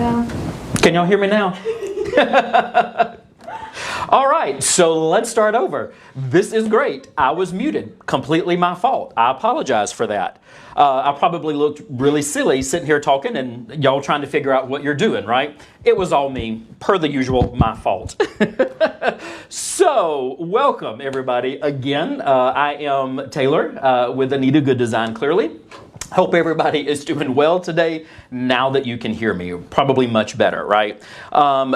Yeah. Can y'all hear me now? All right, so let's start over. This is great. I was muted. Completely my fault. I apologize for that. I probably looked really silly sitting here talking and y'all trying to figure out what you're doing, right? It was all me, per the usual, my fault. So, welcome everybody again. I am Taylor with Anita Goodesign, clearly. Hope everybody is doing well today now that you can hear me. Probably much better, right?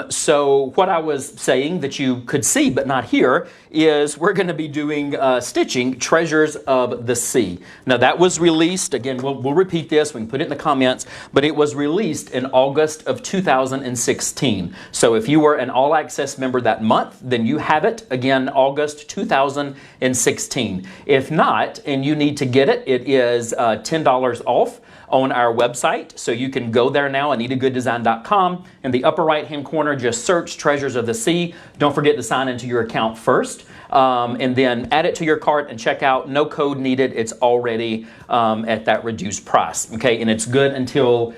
So what I was saying that you could see but not hear is we're going to be doing stitching Treasures of the Sea. Now that was released, again, we'll repeat this, we can put it in the comments, but it was released in August of 2016. So if you were an All Access member that month, then you have it, again, August 2016. If not, and you need to get it, it is $10 off on our website. So you can go there now, AnitaGoodDesign.com. In the upper right-hand corner, just search Treasures of the Sea. Don't forget to sign into your account first. And then add it to your cart and check out. No code needed. It's already at that reduced price. Okay, and it's good until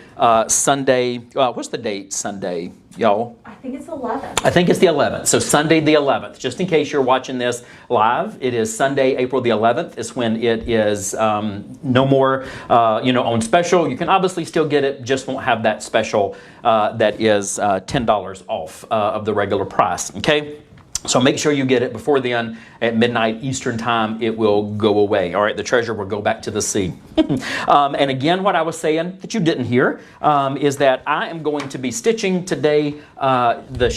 Sunday. What's the date Sunday, y'all? I think it's the 11th. I think it's the 11th. So Sunday the 11th. Just in case you're watching this live, it is Sunday, April the 11th is when it is no more, on special. You can obviously still get it, just won't have that special that is $10 off of the regular price. Okay. So make sure you get it before then at midnight Eastern time. It will go away. All right, the treasure will go back to the sea. And again, what I was saying that you didn't hear is that I am going to be stitching today the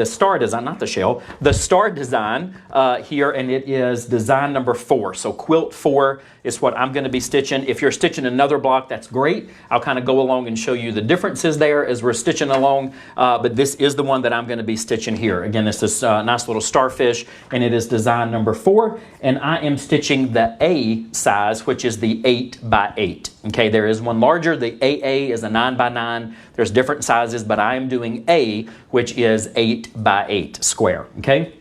star design, not the shell, the star design here, and it is design number 4. So quilt 4 is what I'm going to be stitching. If you're stitching another block, that's great. I'll kind of go along and show you the differences there as we're stitching along. But this is the one that I'm going to be stitching here. Again, it's this nice little starfish, and it is design number 4. And I am stitching the A size, which is the 8x8. Okay, there is one larger. The AA is a 9x9. There's different sizes, but I am doing A, which is 8x8 square. Okay.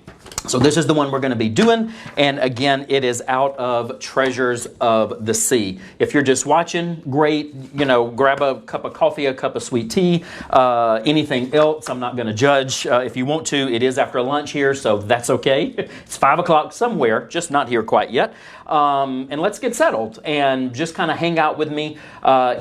So this is the one we're going to be doing, and again, it is out of Treasures of the Sea. If you're just watching, great, grab a cup of coffee, a cup of sweet tea, anything else, I'm not going to judge. If you want to, it is after lunch here, so that's okay. It's 5 o'clock somewhere, just not here quite yet. And let's get settled and just kind of hang out with me.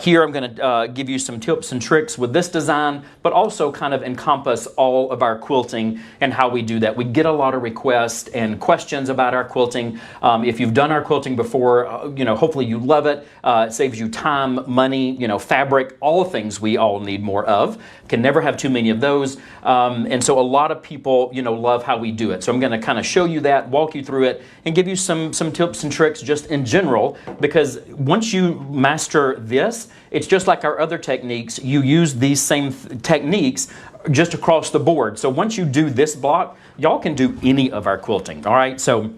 Here I'm going to give you some tips and tricks with this design, but also kind of encompass all of our quilting and how we do that. We get a lot of requests and questions about our quilting. If you've done our quilting before, hopefully you love it. It saves you time, money, fabric, all things we all need more of. Can never have too many of those. And so a lot of people, love how we do it. So I'm going to kind of show you that, walk you through it, and give you some tips and tricks just in general, because once you master this, it's just like our other techniques. You use these same techniques just across the board. So once you do this block, y'all can do any of our quilting. All right. So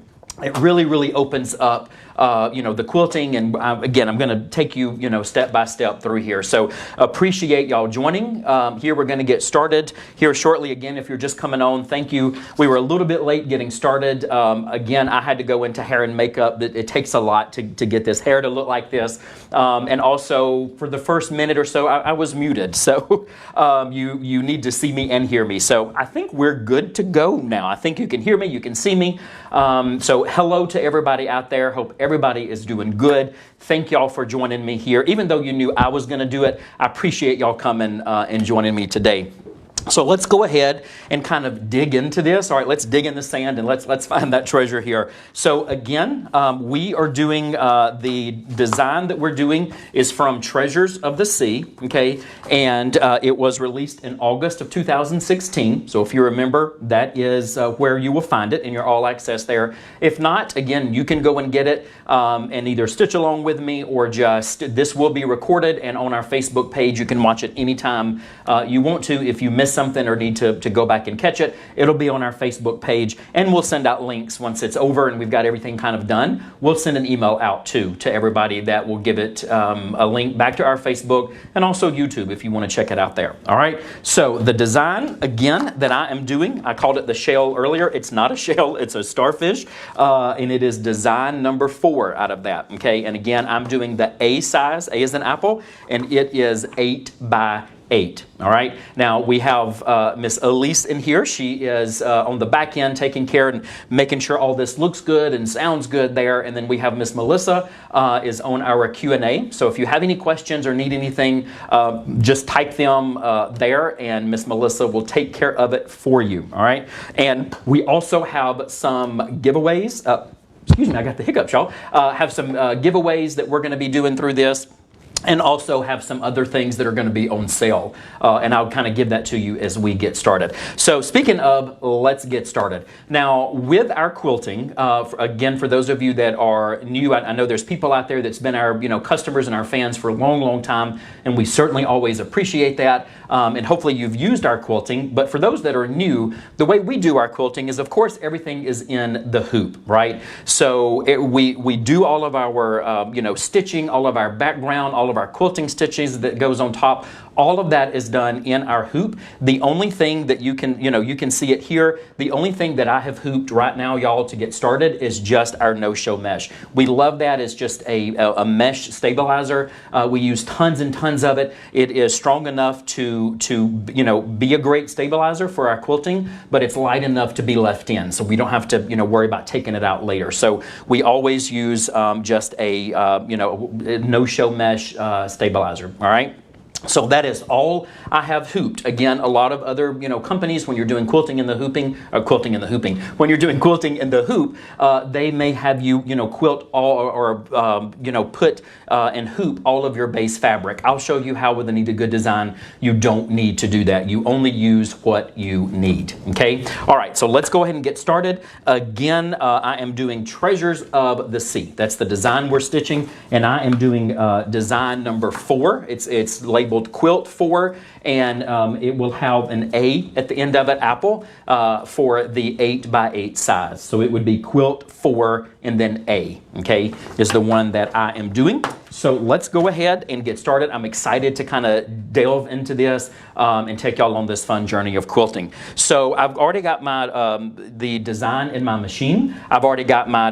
it really, really opens up the quilting, and again, I'm going to take you, step by step through here. So appreciate y'all joining. Here we're going to get started here shortly. Again, if you're just coming on, thank you. We were a little bit late getting started. Again, I had to go into hair and makeup. It takes a lot to get this hair to look like this. And also for the first minute or so, I was muted. So you need to see me and hear me. So I think we're good to go now. I think you can hear me, you can see me. So hello to everybody out there. Hope everybody is doing good. Thank y'all for joining me here. Even though you knew I was going to do it, I appreciate y'all coming and joining me today. So let's go ahead and kind of dig into this. All right, let's dig in the sand and let's find that treasure here. So again, we are doing the design that we're doing is from Treasures of the Sea, okay? And it was released in August of 2016. So if you remember, that is where you will find it in your all access there. If not, again, you can go and get it and either stitch along with me or just, this will be recorded and on our Facebook page. You can watch it anytime you want to. If you miss something or need to go back and catch it, it'll be on our Facebook page, and we'll send out links once it's over and we've got everything kind of done. We'll send an email out to everybody that will give it a link back to our Facebook and also YouTube if you want to check it out there. All right, so the design again that I am doing, I called it the shell earlier. It's not a shell, it's a starfish, and it is design number 4 out of that. Okay, and again, I'm doing the A size, A is an apple, and it is 8 by 8. All right. Now we have Miss Elise in here. She is on the back end taking care and making sure all this looks good and sounds good there. And then we have Miss Melissa is on our Q&A. So if you have any questions or need anything, just type them there, and Miss Melissa will take care of it for you. All right. And we also have some giveaways. Excuse me, I got the hiccups, y'all. Have some giveaways that we're going to be doing through this. And also have some other things that are going to be on sale. And I'll kind of give that to you as we get started. So speaking of, let's get started. Now, with our quilting, again, for those of you that are new, I know there's people out there that's been our customers and our fans for a long, long time, and we certainly always appreciate that. And hopefully you've used our quilting. But for those that are new, the way we do our quilting is, of course, everything is in the hoop, right? So we do all of our stitching, all of our background, all of our quilting stitches that goes on top. All of that is done in our hoop. The only thing that you can see it here, the only thing that I have hooped right now, y'all, to get started is just our no-show mesh. We love that. It's just a mesh stabilizer. We use tons and tons of it. It is strong enough to be a great stabilizer for our quilting, but it's light enough to be left in, so we don't have to worry about taking it out later. So we always use just a no-show mesh stabilizer. All right. So that is all I have hooped. Again, a lot of other companies, when you're doing quilting in the hooping, when you're doing quilting in the hoop, they may have you quilt all or put and hoop all of your base fabric. I'll show you how with Anita Goodesign you don't need to do that. You only use what you need. Okay. All right. So let's go ahead and get started. Again, I am doing Treasures of the Sea. That's the design we're stitching, and I am doing design number 4. It's labeled Quilt 4, and it will have an A at the end of it, apple, for the 8x8 size. So it would be Quilt 4 and then A, okay, is the one that I am doing. So let's go ahead and get started. I'm excited to kind of delve into this and take y'all on this fun journey of quilting. So I've already got my the design in my machine. I've already got my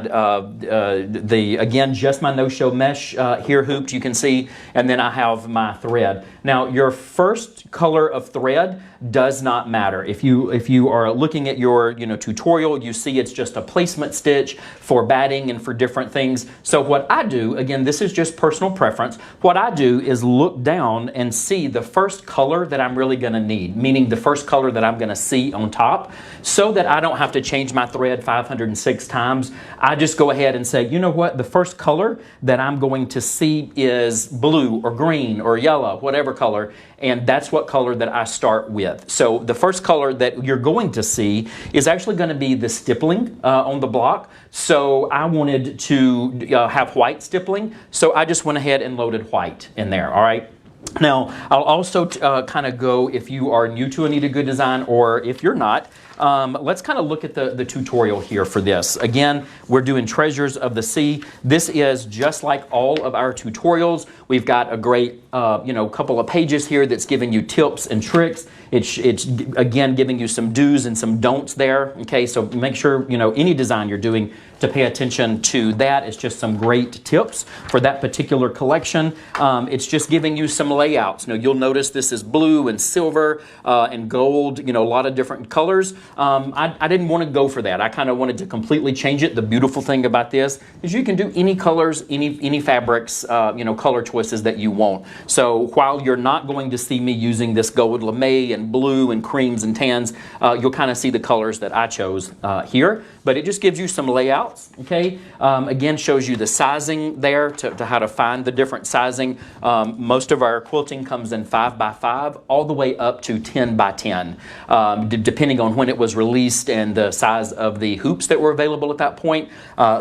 again, just my no-show mesh here hooped, you can see, and then I have my thread. Now your first color of thread does not matter. If you are looking at your tutorial, you see it's just a placement stitch for batting and for different things. So what I do, again, this is just personal preference, what I do is look down and see the first color that I'm really going to need, meaning the first color that I'm going to see on top, so that I don't have to change my thread 506 times. I just go ahead and say, you know what, the first color that I'm going to see is blue or green or yellow, whatever color, and that's what color that I start with. So the first color that you're going to see is actually going to be the stippling on the block. So I wanted to have white stippling, so I just went ahead and loaded white in there. All right. Now, I'll also kind of go, if you are new to Anita Goodesign or if you're not, let's kind of look at the tutorial here for this. Again, we're doing Treasures of the Sea. This is just like all of our tutorials. We've got a great couple of pages here that's giving you tips and tricks. It's again giving you some do's and some don'ts there. Okay, so make sure any design you're doing to pay attention to that. It's just some great tips for that particular collection. It's just giving you some layouts. Now you'll notice this is blue and silver and gold. A lot of different colors. I didn't want to go for that. I kind of wanted to completely change it. The beautiful thing about this is you can do any colors, any fabrics, color choices that you want. So while you're not going to see me using this gold lame and blue and creams and tans, you'll kind of see the colors that I chose here. But it just gives you some layouts, okay? Again, shows you the sizing there to how to find the different sizing. Most of our quilting comes in 5x5 all the way up to 10x10, depending on when it was released and the size of the hoops that were available at that point.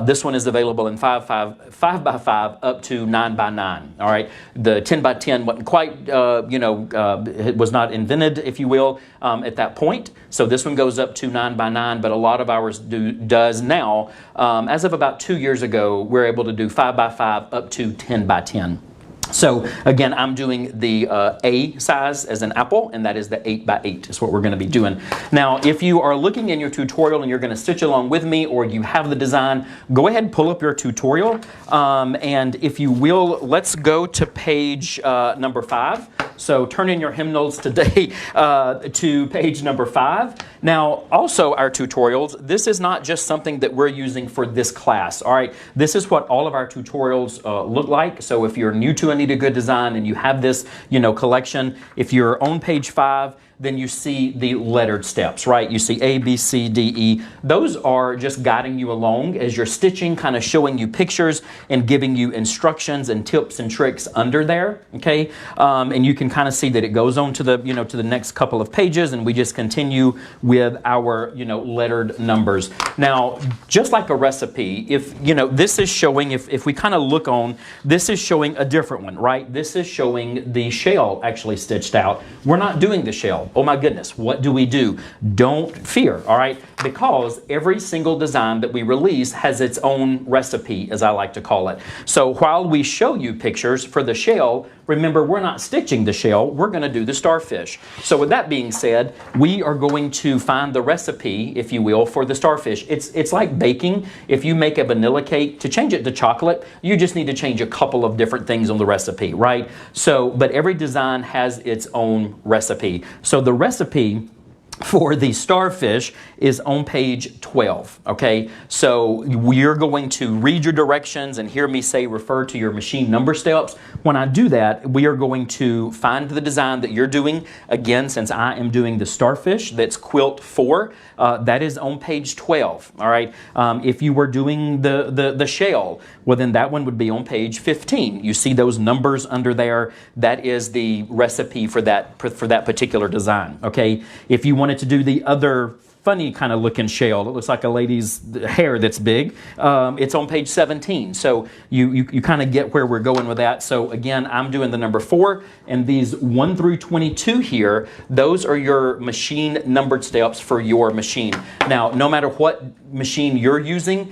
This one is available in 5x5 up to 9x9, all right? The 10x10 wasn't quite, it was not invented, if you will, at that point. So this one goes up to 9x9, but a lot of ours does now. As of about 2 years ago, we're able to do 5x5 up to 10x10. So again, I'm doing the A size as an apple, and that is the 8x8 is what we're going to be doing. Now, if you are looking in your tutorial and you're going to stitch along with me, or you have the design, go ahead and pull up your tutorial. And if you will, let's go to page number 5. So turn in your hymnals today to page number 5. Now, also our tutorials, this is not just something that we're using for this class, all right? This is what all of our tutorials look like. So if you're new to Anita Goodesign and you have this, collection, if you're on page 5, then you see the lettered steps, right? You see A, B, C, D, E. Those are just guiding you along as you're stitching, kind of showing you pictures and giving you instructions and tips and tricks under there, okay? And you can kind of see that it goes on to the, to the next couple of pages, and we just continue with our, lettered numbers. Now, just like a recipe, if, this is showing, if we kind of look on, this is showing a different one, right? This is showing the shell actually stitched out. We're not doing the shell. Oh my goodness, what do we do? Don't fear, all right? Because every single design that we release has its own recipe, as I like to call it. So while we show you pictures for the shell, remember, we're not stitching the shell, we're going to do the starfish. So with that being said, we are going to find the recipe, if you will, for the starfish. It's like baking. If you make a vanilla cake, to change it to chocolate, you just need to change a couple of different things on the recipe, right? So, but every design has its own recipe. So the recipe for the starfish is on page 12, okay? So you're going to read your directions and hear me say refer to your machine number steps. When I do that, we are going to find the design that you're doing. Again, since I am doing the starfish, that's quilt 4, that is on page 12, all right? If you were doing the shell, well then that one would be on page 15. You see those numbers under there, that is the recipe for that particular design, okay? If you wanted to do the other funny kind of looking shell that looks like a lady's hair that's big, it's on page 17. So you kind of get where we're going with that. So again, I'm doing the number 4, and these 1 through 22 here, those are your machine numbered steps for your machine. Now, no matter what machine you're using,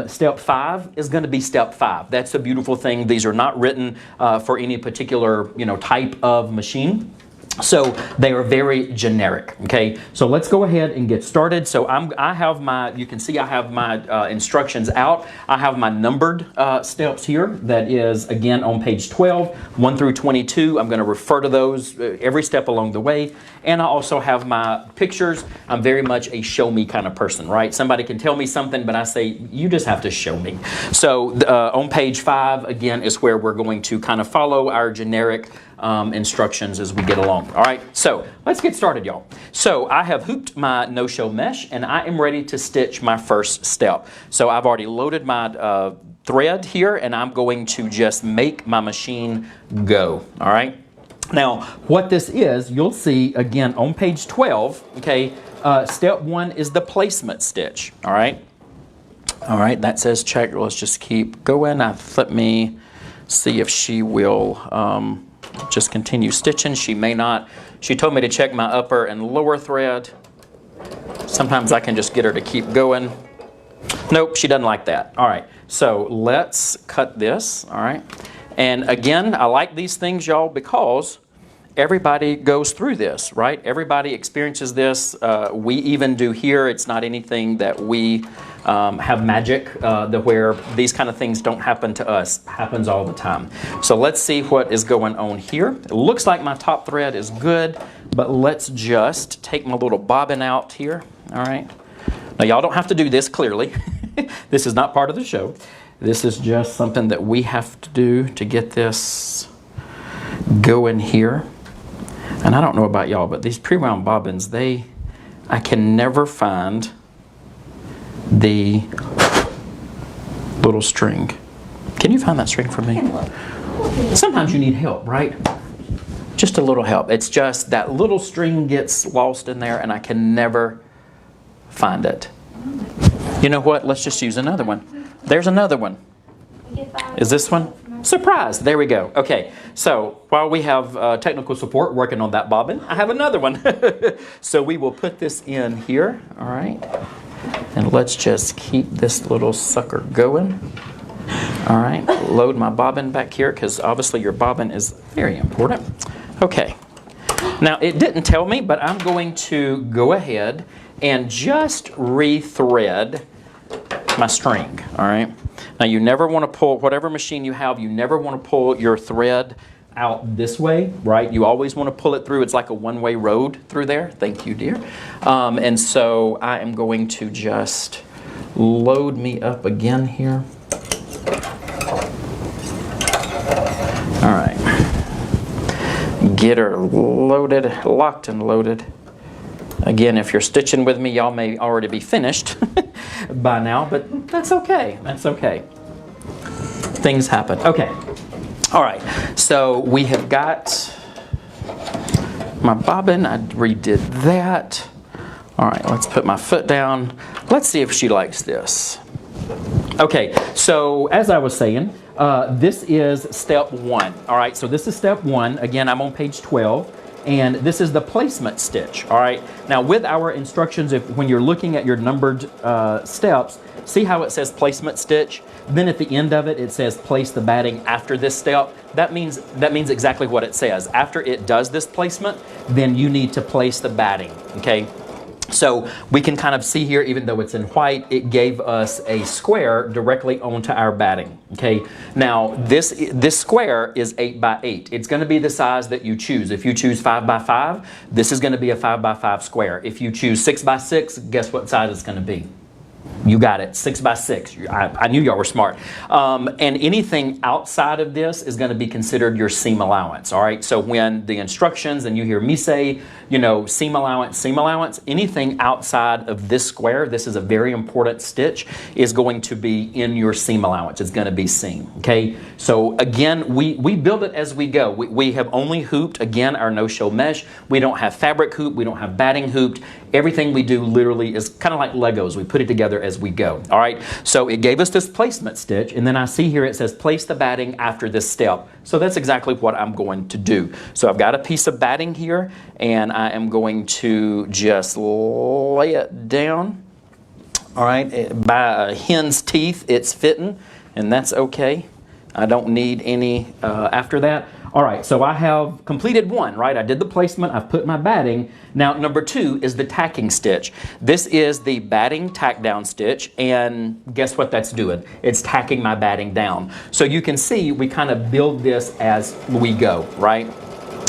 step 5 is going to be step 5. That's the beautiful thing. These are not written for any particular type of machine. So they are very generic, okay? So let's go ahead and get started. So I have my, you can see I have my instructions out. I have my numbered steps here. That is, again, on page 12, 1 through 22. I'm going to refer to those every step along the way. And I also have my pictures. I'm very much a show me kind of person, right? Somebody can tell me something, but I say, you just have to show me. So on page 5, again, is where we're going to kind of follow our generic instructions as we get along. All right, so let's get started, y'all. So I have hooped my no-show mesh, and I am ready to stitch my first step. So I've already loaded my thread here, and I'm going to just make my machine go. All right. Now, what this is, you'll see again on page 12. Okay, step 1 is the placement stitch. All right. All right. That says check. Let's just keep going. Let me see if she will. Just continue stitching. She may not. She told me to check my upper and lower thread. Sometimes I can just get her to keep going. Nope, she doesn't like that. All right, so let's cut this. All right, and again, I like these things, y'all, because everybody goes through this, right? Everybody experiences this. We even do here. It's not anything that we have magic where these kind of things don't happen to us. It happens all the time. So let's see what is going on here. It looks like my top thread is good, but let's just take my little bobbin out here. All right. Now y'all don't have to do this clearly. This is not part of the show. This is just something that we have to do to get this going here. And I don't know about y'all, but these pre-wound bobbins, I can never find the little string. Can you find that string for me? Sometimes you need help, right? Just a little help. It's just that little string gets lost in there and I can never find it. You know what? Let's just use another one. There's another one. Is this one? Surprise! There we go. Okay, so while we have technical support working on that bobbin, I have another one. So we will put this in here, all right? And let's just keep this little sucker going. All right, load my bobbin back here because obviously your bobbin is very important. Okay, now it didn't tell me, but I'm going to go ahead and just re-thread my string, all right? Now you never want to pull, whatever machine you have, you never want to pull your thread out this way, right? You always want to pull it through. It's like a one-way road through there. Thank you, dear. And so I am going to just load me up again here. All right. Get her loaded, locked and loaded. Again, if you're stitching with me, y'all may already be finished by now, but that's okay. That's okay. Things happen. Okay. All right. So we have got my bobbin. I redid that. All right. Let's put my foot down. Let's see if she likes this. Okay. So as I was saying, this is step 1. All right. So this is step 1. Again, I'm on page 12. And this is the placement stitch, all right? Now with our instructions, when you're looking at your numbered steps, see how it says placement stitch? Then at the end of it, it says place the batting after this step. That means exactly what it says. After it does this placement, then you need to place the batting, okay? So we can kind of see here, even though it's in white, it gave us a square directly onto our batting, okay? Now, this square is 8 by 8. It's gonna be the size that you choose. If you choose 5 by 5, this is gonna be a 5 by 5 square. If you choose 6 by 6, guess what size it's gonna be? You got it, 6 by 6. I knew y'all were smart. And anything outside of this is going to be considered your seam allowance, all right? So when the instructions and you hear me say, you know, seam allowance, anything outside of this square, this is a very important stitch, is going to be in your seam allowance. It's going to be seam, okay? So again, we build it as we go. We have only hooped, again, our no-show mesh. We don't have fabric hoop. We don't have batting hooped. Everything we do literally is kind of like Legos. We put it together as we go, all right? So it gave us this placement stitch, and then I see here it says place the batting after this step. So that's exactly what I'm going to do. So I've got a piece of batting here, and I am going to just lay it down, all right? By a hen's teeth, it's fitting, and that's okay. I don't need any after that. All right, so I have completed 1, right? I did the placement, I've put my batting. Now, number 2 is the tacking stitch. This is the batting tack down stitch, and guess what that's doing? It's tacking my batting down. So you can see we kind of build this as we go, right?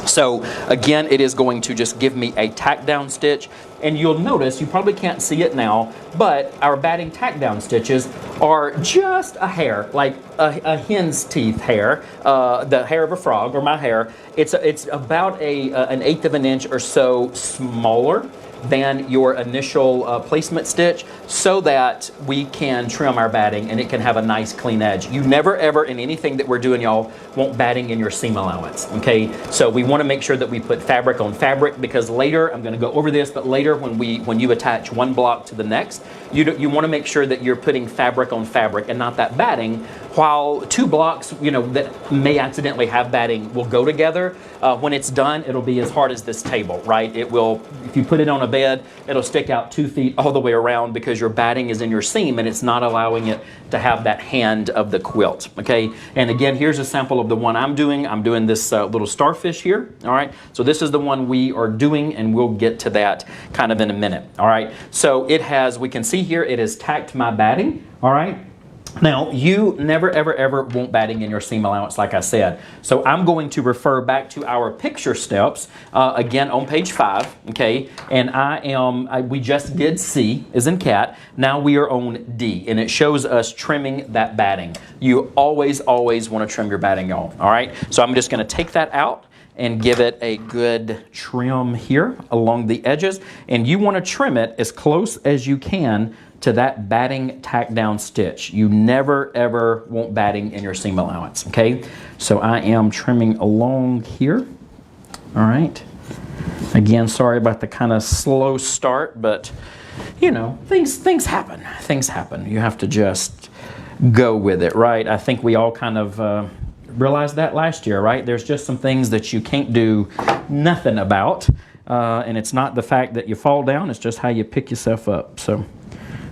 So again, it is going to just give me a tack down stitch, and you'll notice, you probably can't see it now, but our batting tack down stitches are just a hair, like a hen's teeth hair, the hair of a frog, or my hair. It's about an 1/8 of an inch or so smaller than your initial placement stitch, so that we can trim our batting and it can have a nice clean edge. You never ever in anything that we're doing, y'all, want batting in your seam allowance, okay? So we want to make sure that we put fabric on fabric, because later, I'm going to go over this, but later when you attach one block to the next, you want to make sure that you're putting fabric on fabric and not that batting, while 2 blocks, you know, that may accidentally have batting will go together. When it's done, it'll be as hard as this table, right? It will, if you put it on a bed, it'll stick out 2 feet all the way around, because your batting is in your seam and it's not allowing it to have that hand of the quilt, okay? And again, here's a sample of the one I'm doing. I'm doing this little starfish here, all right? So this is the one we are doing, and we'll get to that kind of in a minute, all right? So it has, we can see here, it has tacked my batting, all right? Now, you never, ever, ever want batting in your seam allowance, like I said. So I'm going to refer back to our picture steps, again on page 5, okay? And we just did C, as in cat. Now we are on D, and it shows us trimming that batting. You always, always want to trim your batting, y'all, all right? So I'm just going to take that out and give it a good trim here along the edges. And you want to trim it as close as you can to that batting tack down stitch. You never ever want batting in your seam allowance, okay? So I am trimming along here, all right? Again, sorry about the kind of slow start, but you know, things happen, things happen. You have to just go with it, right? I think we all kind of realized that last year, right? There's just some things that you can't do nothing about, and it's not the fact that you fall down, it's just how you pick yourself up. So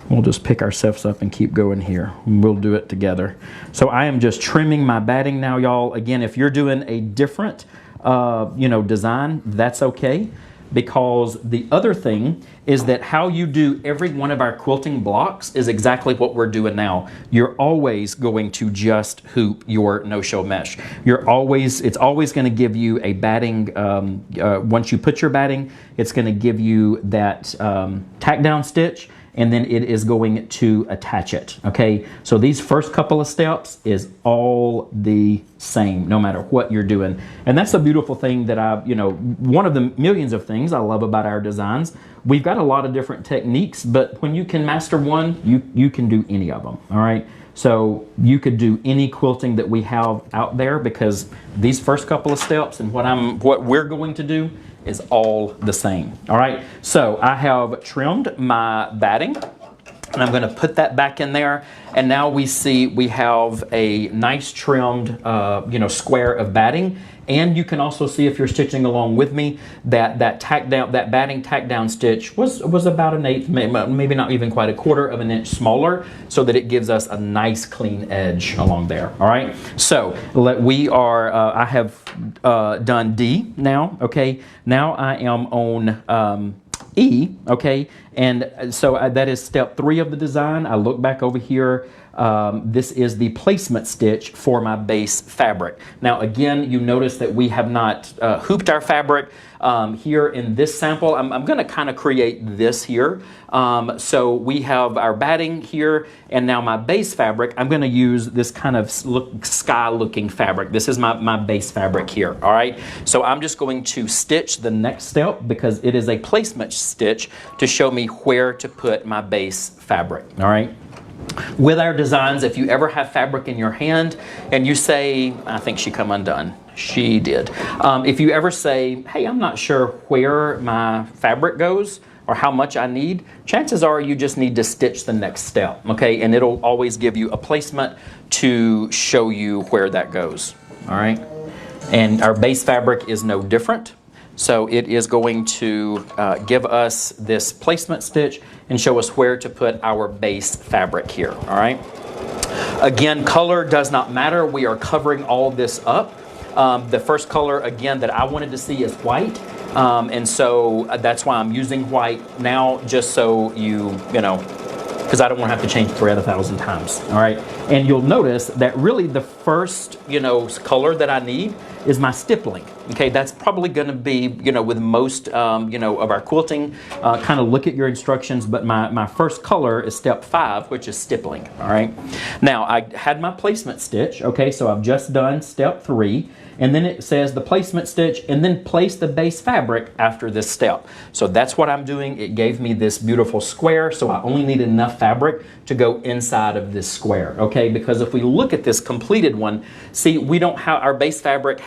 we'll just pick ourselves up and keep going here. We'll do it together. So I am just trimming my batting now, y'all. Again, if you're doing a different, you know, design, that's okay. because the other thing is that how you do every one of our quilting blocks is exactly what we're doing now. You're always going to just hoop your no-show mesh. It's always going to give you a batting, once you put your batting, it's going to give you that tack down stitch, and then it is going to attach it, okay? So these first couple of steps is all the same, no matter what you're doing. And that's a beautiful thing that one of the millions of things I love about our designs. We've got a lot of different techniques, but when you can master one, you can do any of them, all right? So you could do any quilting that we have out there, because these first couple of steps and what we're going to do is all the same. All right, so I have trimmed my batting, and I'm going to put that back in there. And now we see we have a nice trimmed, square of batting. And you can also see, if you're stitching along with me, that batting tack down stitch was about an eighth, maybe not even quite a quarter of an inch smaller, so that it gives us a nice clean edge along there. All right. So I have done D now. Okay. Now I am on E. Okay. And so that is step 3 of the design. I look back over here. This is the placement stitch for my base fabric. Now again, you notice that we have not hooped our fabric here in this sample. I'm going to kind of create this here. So we have our batting here, and now my base fabric, I'm going to use this kind of sky looking fabric. This is my base fabric here. All right. So I'm just going to stitch the next step, because it is a placement stitch to show me where to put my base fabric. All right. With our designs, if you ever have fabric in your hand and you say, I think she come undone. She did. If you ever say, hey, I'm not sure where my fabric goes or how much I need, chances are you just need to stitch the next step, okay? And it'll always give you a placement to show you where that goes, all right? And our base fabric is no different. So it is going to give us this placement stitch and show us where to put our base fabric here, all right? Again, color does not matter. We are covering all this up. The first color, again, that I wanted to see is white. And so that's why I'm using white now, just so because I don't want to have to change the thread 1,000 times, all right? And you'll notice that really the first, color that I need is my stippling. Okay, that's probably going to be, with most, of our quilting, kind of look at your instructions, but my first color is step 5, which is stippling, all right? Now, I had my placement stitch, okay, so I've just done step 3, and then it says the placement stitch, and then place the base fabric after this step. So that's what I'm doing. It gave me this beautiful square, so I only need enough fabric to go inside of this square, okay? Because if we look at this completed one, see, we don't have, our base fabric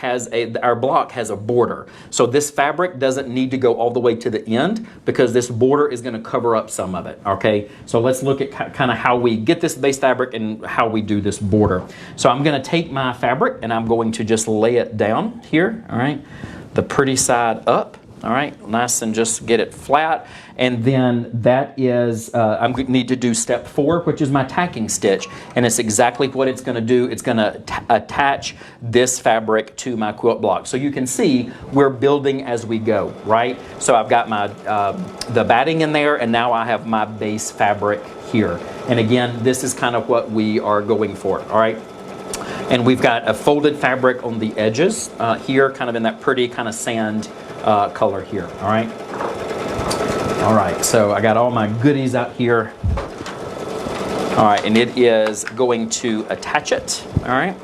our block has a border. So this fabric doesn't need to go all the way to the end, because this border is going to cover up some of it, okay? So let's look at kind of how we get this base fabric and how we do this border. So I'm going to take my fabric and I'm going to just lay it down here, all right? The pretty side up, all right? Nice, and just get it flat. And then that is, I need to do step 4, which is my tacking stitch. And it's exactly what it's going to do. It's going to attach this fabric to my quilt block. So you can see we're building as we go, right? So I've got my the batting in there, and now I have my base fabric here. And again, this is kind of what we are going for, all right? And we've got a folded fabric on the edges here, kind of in that pretty kind of sand color here, all right? All right, so I got all my goodies out here. All right, and it is going to attach it, all right?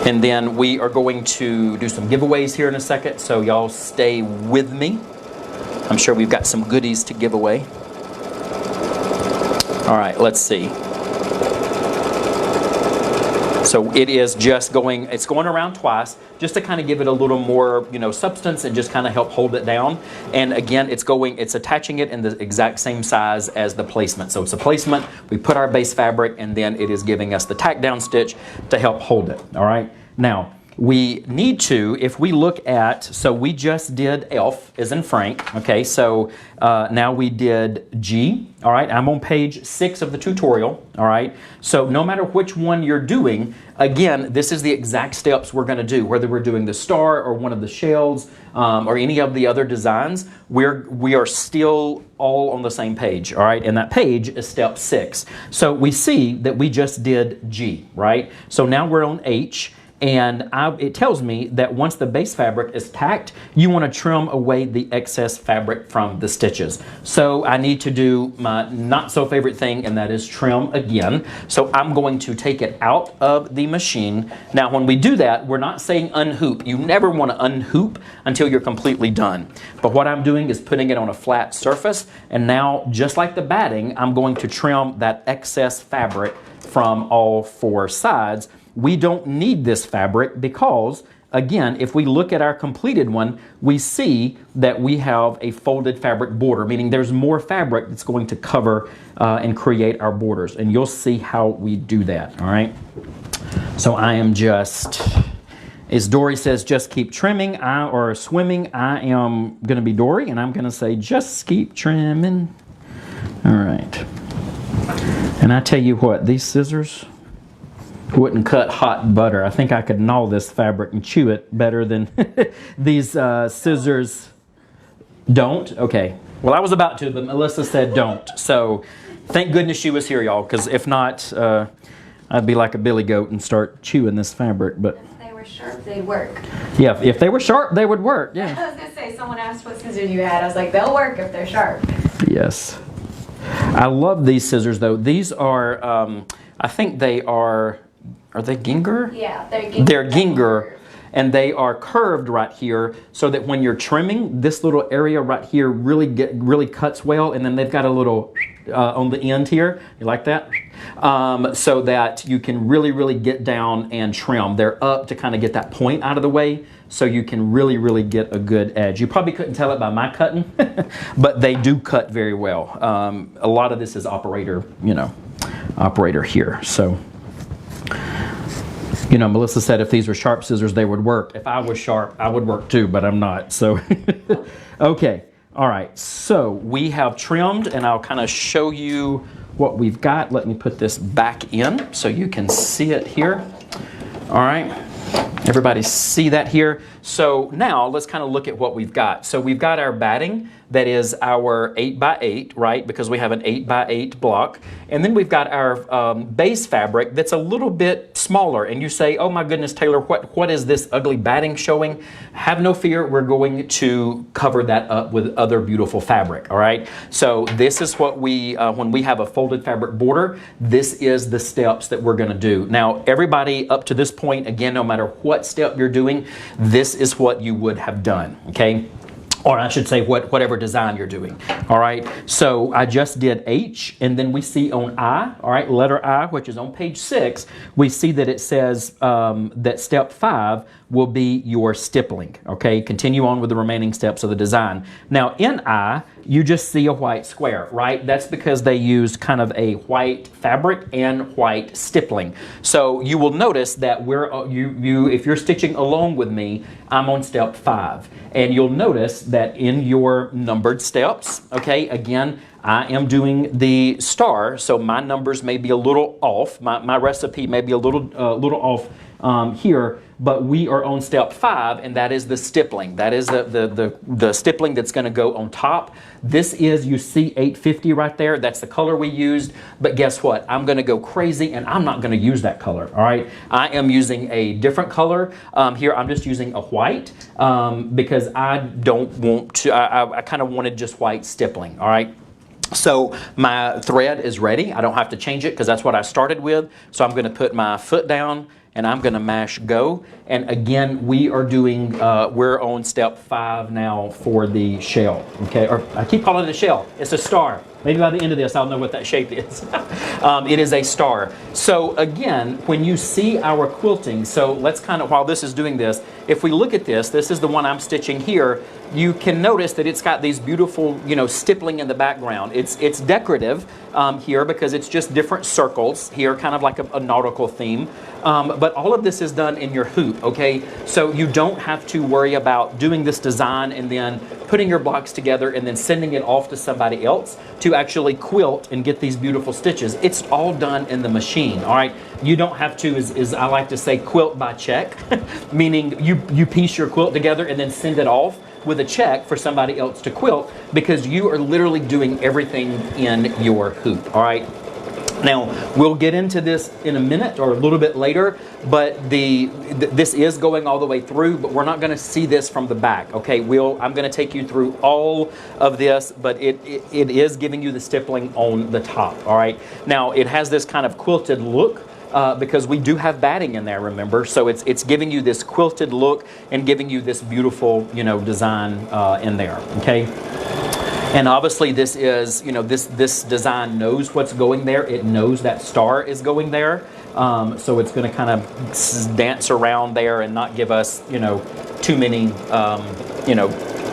And then we are going to do some giveaways here in a second, so y'all stay with me. I'm sure we've got some goodies to give away. All right, let's see. So it is just going, it's going around twice, just to kind of give it a little more, substance, and just kind of help hold it down. And again, it's attaching it in the exact same size as the placement. So it's a placement, we put our base fabric, and then it is giving us the tack down stitch to help hold it, all right? Now, we need to, if we look at, so we just did Elf as in Frank, okay, so now we did G, all right, I'm on page 6 of the tutorial, all right, so no matter which one you're doing, again, this is the exact steps we're going to do, whether we're doing the star or one of the shells or any of the other designs, we are still all on the same page, all right, and that page is step 6. So we see that we just did G, right, so now we're on H. And it tells me that once the base fabric is tacked, you want to trim away the excess fabric from the stitches. So I need to do my not so favorite thing, and that is trim again. So I'm going to take it out of the machine. Now when we do that, we're not saying unhoop. You never want to unhoop until you're completely done. But what I'm doing is putting it on a flat surface, and now just like the batting, I'm going to trim that excess fabric from all 4 sides. We don't need this fabric because, again, if we look at our completed one, we see that we have a folded fabric border, meaning there's more fabric that's going to cover and create our borders. And you'll see how we do that, all right? So I am just, as Dory says, just keep trimming or swimming. I am going to be Dory, and I'm going to say, just keep trimming. All right. And I tell you what, these scissors wouldn't cut hot butter. I think I could gnaw this fabric and chew it better than these scissors. Don't? Okay. Well, I was about to, but Melissa said don't. So thank goodness she was here, y'all, because if not, I'd be like a billy goat and start chewing this fabric. But if they were sharp, they'd work. Yeah, if they were sharp, they would work. Yeah. I was going to say, someone asked what scissors you had. I was like, they'll work if they're sharp. Yes. I love these scissors, though. These are, I think they are they Ginger? Yeah, they're Ginger. They're Ginger, and they are curved right here so that when you're trimming, this little area right here really cuts well, and then they've got a little on the end here. You like that? So that you can really get down and trim. They're up to kind of get that point out of the way so you can really get a good edge. You probably couldn't tell it by my cutting, but they do cut very well. A lot of this is operator here. So, Melissa said if these were sharp scissors, they would work. If I was sharp, I would work too, but I'm not. So, okay. All right. So we have trimmed, and I'll kind of show you what we've got. Let me put this back in so you can see it here. All right. Everybody see that here? So now let's kind of look at what we've got. So we've got our batting that is our 8x8, right? Because we have an 8x8 block. And then we've got our base fabric that's a little bit smaller. And you say, oh my goodness, Taylor, what is this ugly batting showing? Have no fear, we're going to cover that up with other beautiful fabric, all right? So this is what we, when we have a folded fabric border, this is the steps that we're gonna do. Now, everybody up to this point, again, no matter what step you're doing, this is what you would have done, okay? Or I should say whatever design you're doing, all right? So I just did H, and then we see on I, all right, letter I, which is on page 6, we see that it says that step 5 will be your stippling, okay? Continue on with the remaining steps of the design. Now in I, you just see a white square, right? That's because they used kind of a white fabric and white stippling. So you will notice that if you're stitching along with me, I'm on step 5. And you'll notice that in your numbered steps, okay, again, I am doing the star, so my numbers may be a little off. My recipe may be a little off here, but we are on step 5, and that is the stippling. That is the stippling that's going to go on top. This is, you see 850 right there. That's the color we used. But guess what? I'm going to go crazy, and I'm not going to use that color. All right. I am using a different color. Here I'm just using a white because I don't want to. I kind of wanted just white stippling. All right. So my thread is ready. I don't have to change it because that's what I started with. So I'm going to put my foot down, and I'm going to mash go. And again, we are doing, we're on step 5 now for the shell, okay? Or I keep calling it a shell. It's a star. Maybe by the end of this, I'll know what that shape is. It is a star. So again, when you see our quilting, so let's kind of, while this is doing this, if we look at this, this is the one I'm stitching here, you can notice that it's got these beautiful, stippling in the background. It's decorative here because it's just different circles here, kind of like a nautical theme. But all of this is done in your hoop, okay? So you don't have to worry about doing this design and then putting your blocks together and then sending it off to somebody else to actually quilt and get these beautiful stitches. It's all done in the machine, all right? You don't have to, as I like to say, quilt by check, meaning you piece your quilt together and then send it off with a check for somebody else to quilt, because you are literally doing everything in your hoop, all right? Now, we'll get into this in a minute or a little bit later, but this is going all the way through, but we're not going to see this from the back, okay? I'm going to take you through all of this, but it is giving you the stippling on the top, all right? Now, it has this kind of quilted look, because we do have batting in there, remember? So it's giving you this quilted look and giving you this beautiful, design in there, okay? And obviously this is, this design knows what's going there. It knows that star is going there. So it's going to kind of dance around there and not give us, too many,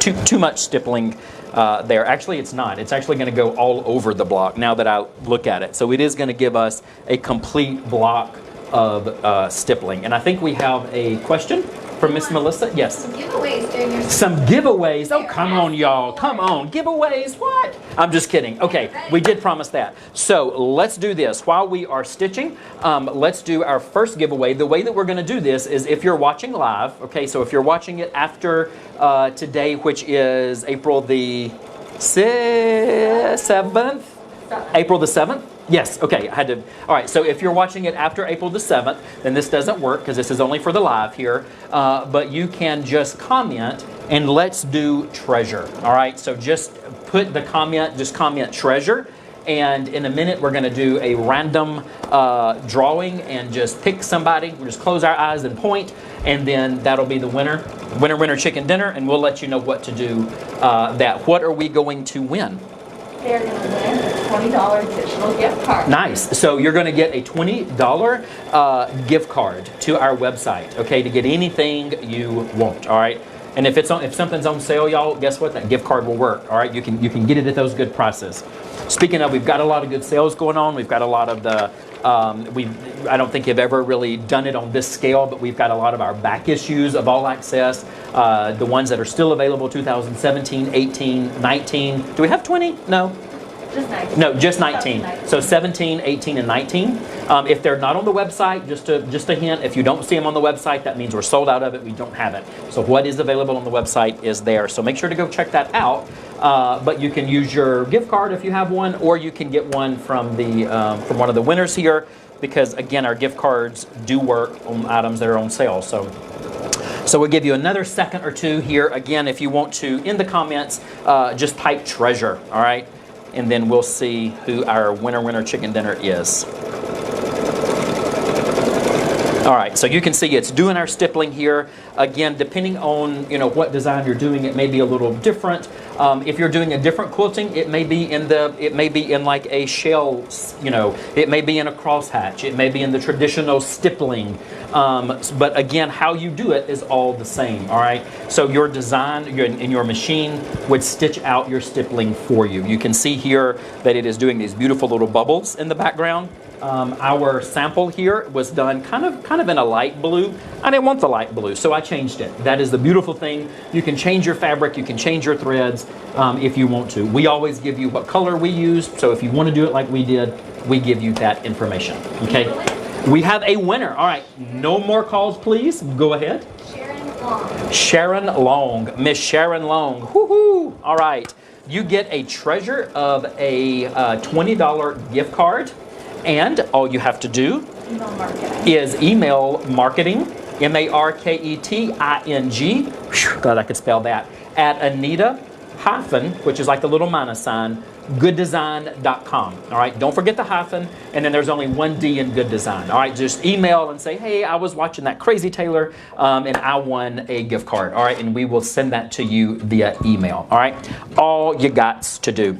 too much stippling there. Actually, it's not. It's actually going to go all over the block now that I look at it. So it is going to give us a complete block of stippling. And I think we have a question from Miss Melissa. Yes. Some giveaways during your... Some giveaways. Oh, come on, y'all. Come on. Giveaways. What? I'm just kidding. Okay, we did promise that. So let's do this. While we are stitching, let's do our first giveaway. The way that we're going to do this is if you're watching live, okay, so if you're watching it after today, which is April the 7th? April the 7th? Yes, okay, I had to. All right, so if you're watching it after April the 7th, then this doesn't work because this is only for the live here. But you can just comment and let's do treasure. All right, so just put the comment, just comment treasure. And in a minute, we're going to do a random drawing and just pick somebody. We'll just close our eyes and point, and then that'll be the winner. Winner, winner, chicken dinner, and we'll let you know what to do that. What are we going to win? They're going to win a $20 additional gift card. Nice. So you're going to get a $20 gift card to our website, okay, to get anything you want, all right? And if something's on sale, y'all, guess what? That gift card will work, all right? You can get it at those good prices. Speaking of, we've got a lot of good sales going on. We've got a lot of the, I don't think you've ever really done it on this scale, but we've got a lot of our back issues of All Access, the ones that are still available, 2017, 18, 19. Do we have 20? No. Just 19. No, just 19. So 17, 18, and 19. If they're not on the website, just a hint, if you don't see them on the website, that means we're sold out of it. We don't have it. So what is available on the website is there. So make sure to go check that out. But you can use your gift card if you have one, or you can get one from from one of the winners here, because again, our gift cards do work on items that are on sale. So we'll give you another second or two here. Again, if you want to, in the comments, just type treasure, all right? And then we'll see who our winner chicken dinner is. All right, so you can see it's doing our stippling here. Again, depending on what design you're doing, it may be a little different. If you're doing a different quilting, it may be in like a shell, it may be in a crosshatch, it may be in the traditional stippling. But again, how you do it is all the same. All right, so your design in your machine would stitch out your stippling for you. You can see here that it is doing these beautiful little bubbles in the background. Our sample here was done kind of in a light blue. I didn't want the light blue, so I changed it. That is the beautiful thing. You can change your fabric, you can change your threads if you want to. We always give you what color we use, so if you want to do it like we did, we give you that information. Okay? We have a winner. All right, no more calls, please. Go ahead. Sharon Long. Sharon Long. Miss Sharon Long. Woohoo! All right. You get a treasure of a $20 gift card. And all you have to do is email marketing, marketing, glad I could spell that, at Anita which is like the little minus sign, gooddesign.com. All right, don't forget the hyphen, and then there's only one D in Good Design. All right, just email and say, hey, I was watching that Crazy Taylor, and I won a gift card. All right, and we will send that to you via email. All right, all you got to do.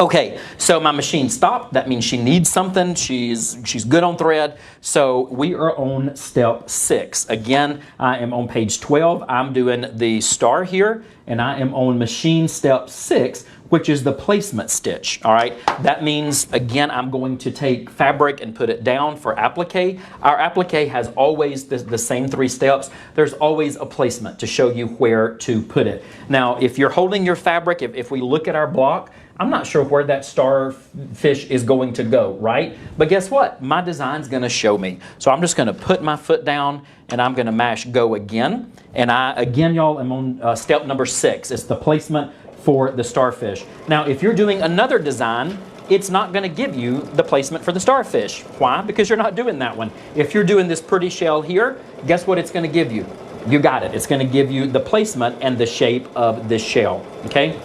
Okay, so my machine stopped. That means she needs something. She's good on thread. So we are on step 6. Again, I am on page 12. I'm doing the star here, and I am on machine step 6, which is the placement stitch. All right, that means, again, I'm going to take fabric and put it down for applique. Our applique has always the same 3 steps. There's always a placement to show you where to put it. Now, if you're holding your fabric, if we look at our block, I'm not sure where that starfish is going to go, right? But guess what? My design's gonna show me. So I'm just gonna put my foot down and I'm gonna mash go again. And again, y'all, I'm on step number 6. It's the placement for the starfish. Now, if you're doing another design, it's not gonna give you the placement for the starfish. Why? Because you're not doing that one. If you're doing this pretty shell here, guess what it's gonna give you? You got it. It's gonna give you the placement and the shape of this shell, okay?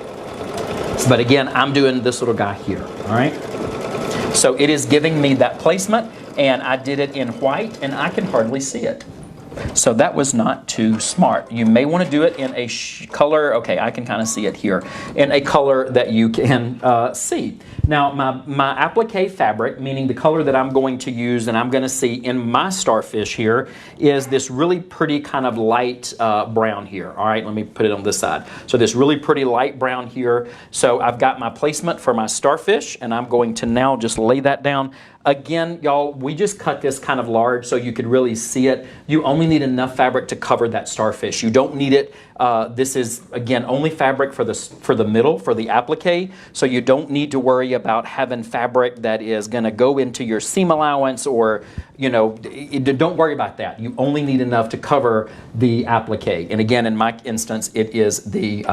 But again, I'm doing this little guy here, all right? So it is giving me that placement, and I did it in white, and I can hardly see it. So that was not too smart. You may want to do it in a color, okay, I can kind of see it here, in a color that you can see. Now, my applique fabric, meaning the color that I'm going to use and I'm going to see in my starfish here, is this really pretty kind of light brown here. All right, let me put it on this side. So this really pretty light brown here. So I've got my placement for my starfish, and I'm going to now just lay that down. Again, y'all, we just cut this kind of large so you could really see it. You only need enough fabric to cover that starfish. You don't need it. This is, again, only fabric for the middle, for the applique. So you don't need to worry about having fabric that is going to go into your seam allowance or, you know, don't worry about that. You only need enough to cover the applique. And again, in my instance, it is the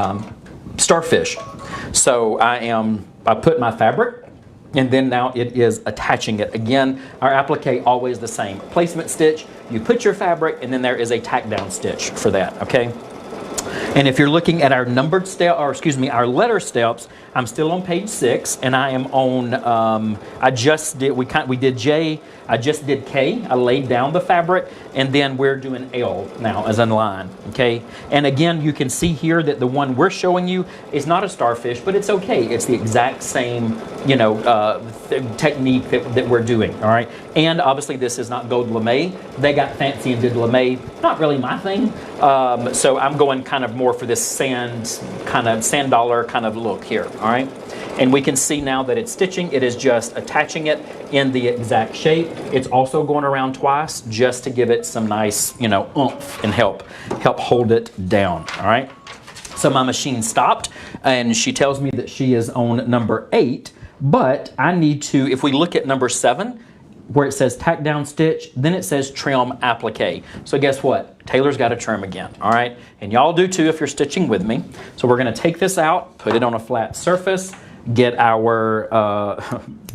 starfish. So I put my fabric, and then now it is attaching it. Again, our applique always the same. Placement stitch, you put your fabric, and then there is a tack down stitch for that, okay? And if you're looking at our numbered step, or excuse me, our letter steps, I'm still on page 6, and I am on, we did J, I just did K, I laid down the fabric, and then we're doing L now as a line, okay? And again, you can see here that the one we're showing you is not a starfish, but it's okay. It's the exact same, you know, technique that we're doing, all right? And obviously this is not gold lame. They got fancy and did lame. Not really my thing. So I'm going kind of more for this sand dollar kind of look here, all right? And we can see now that it's stitching. It is just attaching it in the exact shape. It's also going around twice just to give it some nice, you know, oomph and help hold it down, all right? So my machine stopped, and she tells me that she is on number 8, but I need to, if we look at number 7, where it says tack down stitch, then it says trim applique. So guess what? Taylor's got to trim again, all right? And y'all do too if you're stitching with me. So we're going to take this out, put it on a flat surface, get our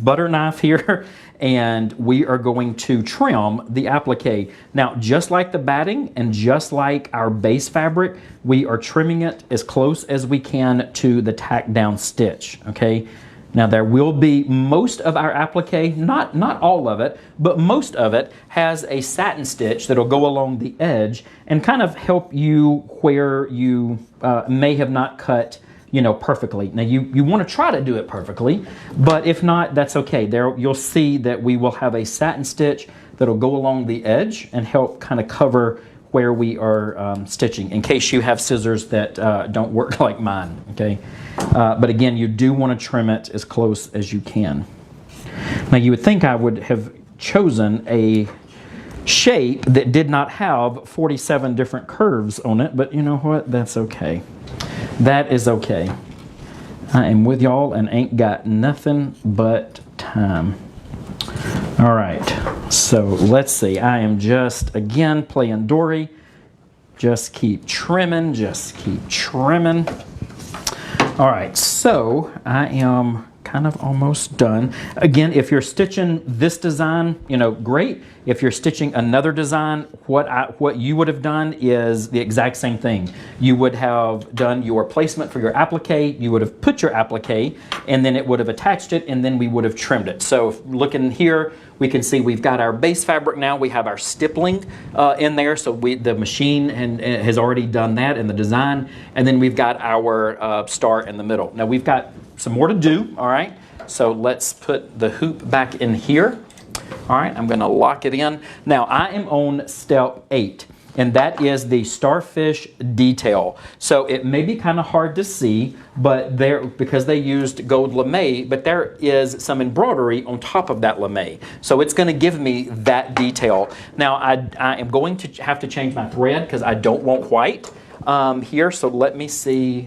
butter knife here, and we are going to trim the applique. Now, just like the batting and just like our base fabric, we are trimming it as close as we can to the tack down stitch, okay? Now there will be most of our applique, not all of it, but most of it has a satin stitch that'll go along the edge and kind of help you where you may have not cut, you know, perfectly. Now you want to try to do it perfectly, but if not, that's okay. There you'll see that we will have a satin stitch that'll go along the edge and help kind of cover where we are stitching, in case you have scissors that don't work like mine, okay? But again, you do want to trim it as close as you can. Now you would think I would have chosen a shape that did not have 47 different curves on it, but you know what? That's okay. That is okay. I am with y'all and ain't got nothing but time. All right, so let's see. I am just, again, playing Dory. Just keep trimming, just keep trimming. All right, so I am kind of almost done. Again, if you're stitching this design, you know, great. If you're stitching another design, what you would have done is the exact same thing. You would have done your placement for your applique, you would have put your applique, and then it would have attached it, and then we would have trimmed it. So looking here, we can see we've got our base fabric now, we have our stippling in there, so the machine has already done that in the design, and then we've got our star in the middle. Now we've got some more to do, all right? So let's put the hoop back in here. All right, I'm gonna lock it in. Now I am on step 8, and that is the starfish detail. So it may be kind of hard to see, but because they used gold lame, but there is some embroidery on top of that lame. So it's gonna give me that detail. Now I am going to have to change my thread because I don't want white here. So let me see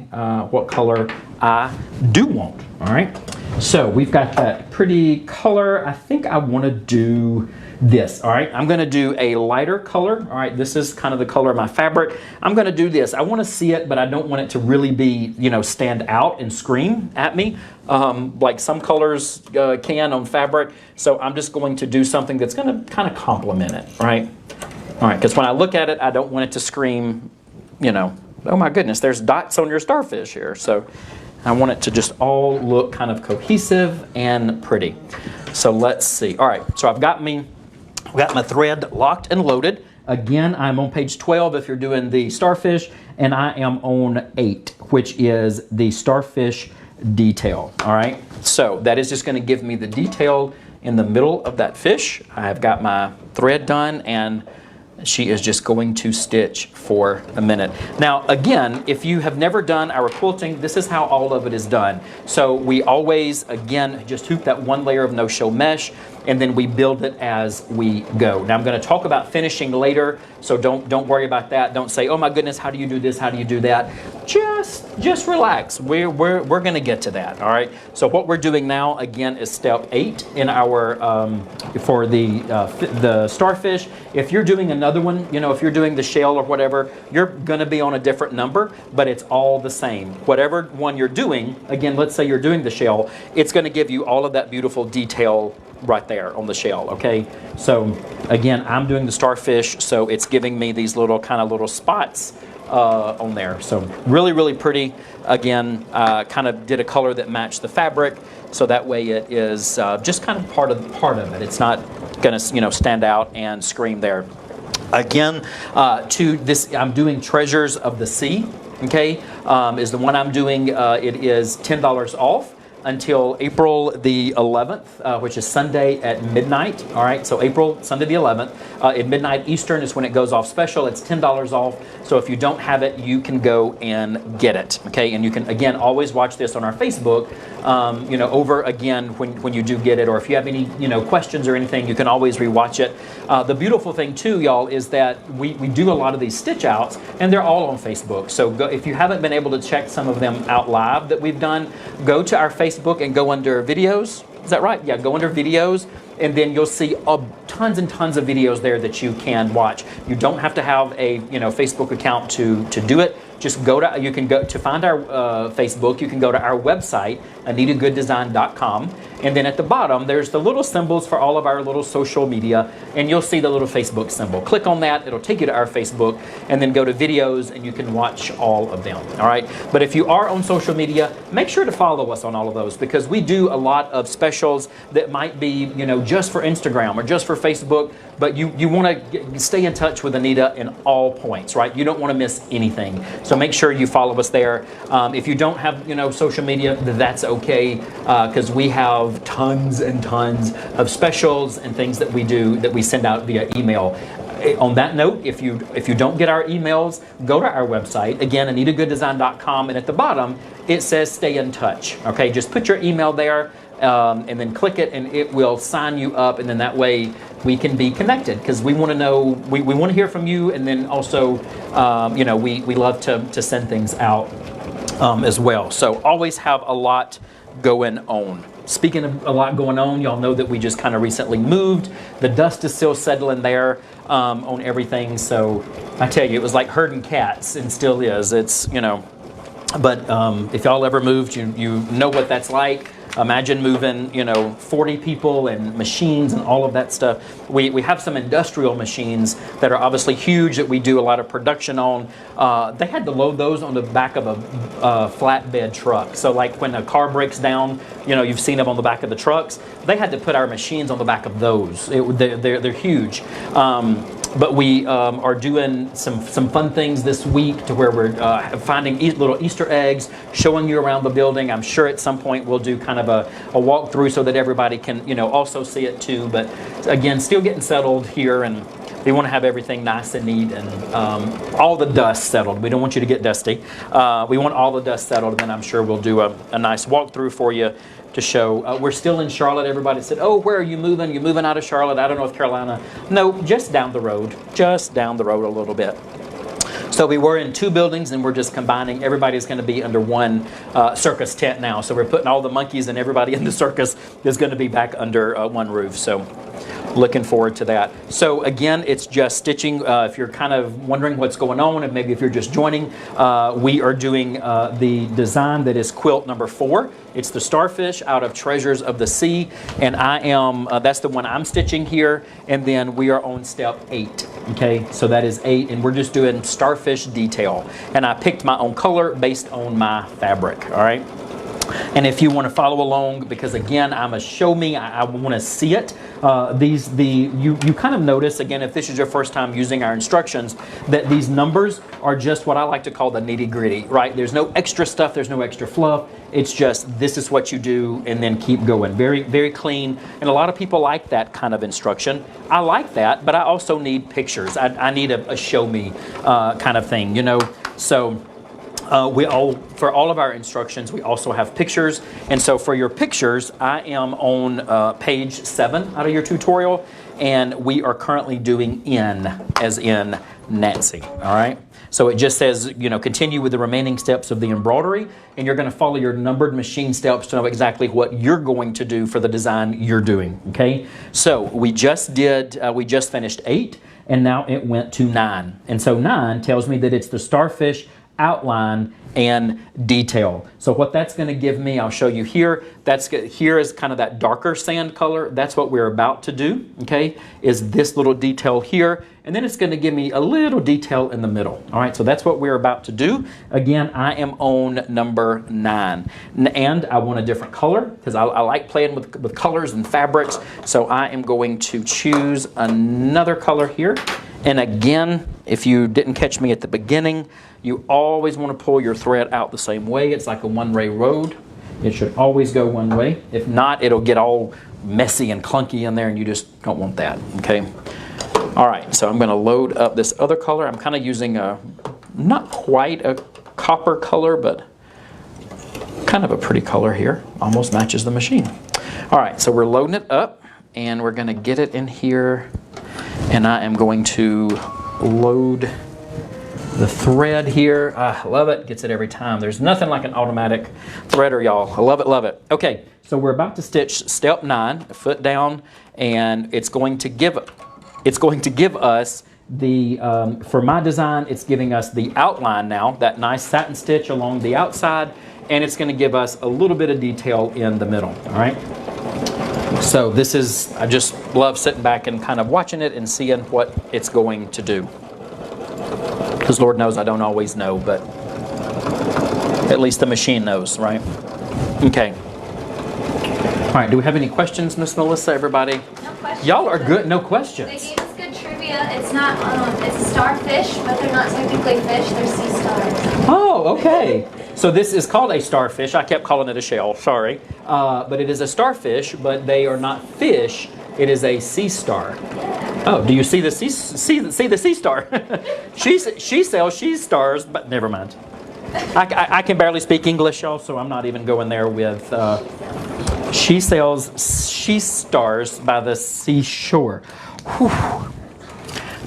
what color I do want, all right? So we've got that pretty color. I think I want to do this, all right? I'm going to do a lighter color, all right? This is kind of the color of my fabric. I'm going to do this. I want to see it, but I don't want it to really be, you know, stand out and scream at me like some colors can on fabric. So I'm just going to do something that's going to kind of complement it, right? All right, because when I look at it, I don't want it to scream, you know, oh my goodness, there's dots on your starfish here. So I want it to just all look kind of cohesive and pretty. So let's see. All right, so I've got my thread locked and loaded. Again, I'm on page 12 if you're doing the starfish, and I am on 8, which is the starfish detail. All right, so that is just going to give me the detail in the middle of that fish. I've got my thread done, and she is just going to stitch for a minute. Now, again, if you have never done our quilting, this is how all of it is done. So we always, again, just hoop that one layer of no-show mesh, and then we build it as we go. Now, I'm going to talk about finishing later, so don't worry about that. Don't say, oh my goodness, how do you do this? How do you do that? Just relax. We're going to get to that, all right? So what we're doing now, again, is step 8 in our, for the starfish. If you're doing another one, you know, if you're doing the shell or whatever, you're going to be on a different number, but it's all the same. Whatever one you're doing, again, let's say you're doing the shell, it's going to give you all of that beautiful detail right there on the shell, okay? So again, I'm doing the starfish, so it's giving me these little kind of little spots on there. So really, really pretty. Again, kind of did a color that matched the fabric, so that way it is just kind of part of it. It's not gonna, you know, stand out and scream there. Again, to this, I'm doing Treasures of the Sea, okay? Is the one I'm doing. It is $10 off until April the 11th, which is Sunday at midnight. All right, so Sunday the 11th, at midnight Eastern is when it goes off special. It's $10 off. So if you don't have it, you can go and get it. Okay, and you can, again, always watch this on our Facebook, you know, over again when you do get it, or if you have any, you know, questions or anything, you can always rewatch it. The beautiful thing too, y'all, is that we do a lot of these stitch outs, and they're all on Facebook. So go, if you haven't been able to check some of them out live that we've done, go to our Facebook and go under videos. Is that right? Yeah, go under videos, and then you'll see tons and tons of videos there that you can watch. You don't have to have a, you know, Facebook account to do it. Just go to, you can go to find our Facebook, you can go to our website, AnitaGoodDesign.com, and then at the bottom there's the little symbols for all of our little social media, and you'll see the little Facebook symbol. Click on that, it'll take you to our Facebook, and then go to videos and you can watch all of them, all right? But if you are on social media, make sure to follow us on all of those, because we do a lot of specials that might be, you know, just for Instagram or just for Facebook, but you want to stay in touch with Anita in all points, right? You don't want to miss anything. So make sure you follow us there. If you don't have, you know, social media, that's okay, because we have tons and tons of specials and things that we do that we send out via email. On that note, if you don't get our emails, go to our website, again, AnitaGoodDesign.com, and at the bottom it says stay in touch. Okay, just put your email there. And then click it, and it will sign you up, and then that way we can be connected, because we want to know, we want to hear from you, and then also, you know, we love to send things out as well. So always have a lot going on. Speaking of a lot going on, y'all know that we just kind of recently moved. The dust is still settling there on everything. So I tell you, it was like herding cats, and still is. It's, you know, but if y'all ever moved, you know what that's like. Imagine moving, you know, 40 people and machines and all of that stuff. We have some industrial machines that are obviously huge that we do a lot of production on. They had to load those on the back of a flatbed truck. So like when a car breaks down, you know, you've seen them on the back of the trucks. They had to put our machines on the back of those. They're huge. But we are doing some fun things this week to where we're finding little Easter eggs, showing you around the building. I'm sure at some point we'll do kind of a walkthrough so that everybody can, you know, also see it too. But again, still getting settled here, and we want to have everything nice and neat and all the dust settled. We don't want you to get dusty. We want all the dust settled, and then I'm sure we'll do a nice walkthrough for you to show. We're still in Charlotte. Everybody said, oh, where are you moving? You're moving out of Charlotte, out of North Carolina. No, just down the road a little bit. So we were in 2 buildings, and we're just combining. Everybody's going to be under one circus tent now. So we're putting all the monkeys and everybody in the circus is going to be back under one roof. So looking forward to that. So again, it's just stitching. If you're kind of wondering what's going on, and maybe if you're just joining, we are doing the design that is quilt number 4. It's the starfish out of Treasures of the Sea, and I am, that's the one I'm stitching here, and then we are on step 8, okay? So that is 8, and we're just doing starfish detail. And I picked my own color based on my fabric, all right? And if you want to follow along, because again, I'm a show me, I want to see it. You kind of notice, again, if this is your first time using our instructions, that these numbers are just what I like to call the nitty gritty, right? There's no extra stuff, there's no extra fluff. It's just, this is what you do, and then keep going. Very, very clean. And a lot of people like that kind of instruction. I like that, but I also need pictures. I need a show me kind of thing, you know? So for all of our instructions, we also have pictures. And so for your pictures, I am on page 7 out of your tutorial, and we are currently doing N, as in Nancy, all right? So it just says, you know, continue with the remaining steps of the embroidery, and you're going to follow your numbered machine steps to know exactly what you're going to do for the design you're doing, okay? So we just finished 8, and now it went to 9. And so 9 tells me that it's the starfish outline and detail. So what that's going to give me, I'll show you here. Here is kind of that darker sand color. That's what we're about to do, okay, is this little detail here. And then it's going to give me a little detail in the middle. All right, so that's what we're about to do. Again, I am on number 9. And I want a different color because I like playing with colors and fabrics. So I am going to choose another color here. And again, if you didn't catch me at the beginning, you always want to pull your thread out the same way. It's like a one-way road. It should always go one way. If not, it'll get all messy and clunky in there, and you just don't want that, okay? All right, so I'm going to load up this other color. I'm kind of using not quite a copper color, but kind of a pretty color here. Almost matches the machine. All right, so we're loading it up, and we're going to get it in here, and I am going to load the thread here. I love it. Gets it every time. There's nothing like an automatic threader, y'all. I love it, love it. Okay, so we're about to stitch step 9, a foot down, and it's going to give us the, for my design, it's giving us the outline now, that nice satin stitch along the outside, and it's going to give us a little bit of detail in the middle, all right? So this is, I just love sitting back and kind of watching it and seeing what it's going to do. Because Lord knows I don't always know, but at least the machine knows, right? Okay. All right, do we have any questions, Miss Melissa, everybody? No questions. Y'all are good, no questions. They gave us good trivia. It's not, it's starfish, but they're not technically fish, they're sea stars. Oh, okay. So this is called a starfish. I kept calling it a shell, sorry. But it is a starfish, but they are not fish. It is a sea star. Oh, do you see the sea star? she sells she stars, but never mind. I can barely speak English, y'all, so I'm not even going there with. She sells she stars by the seashore. Whew.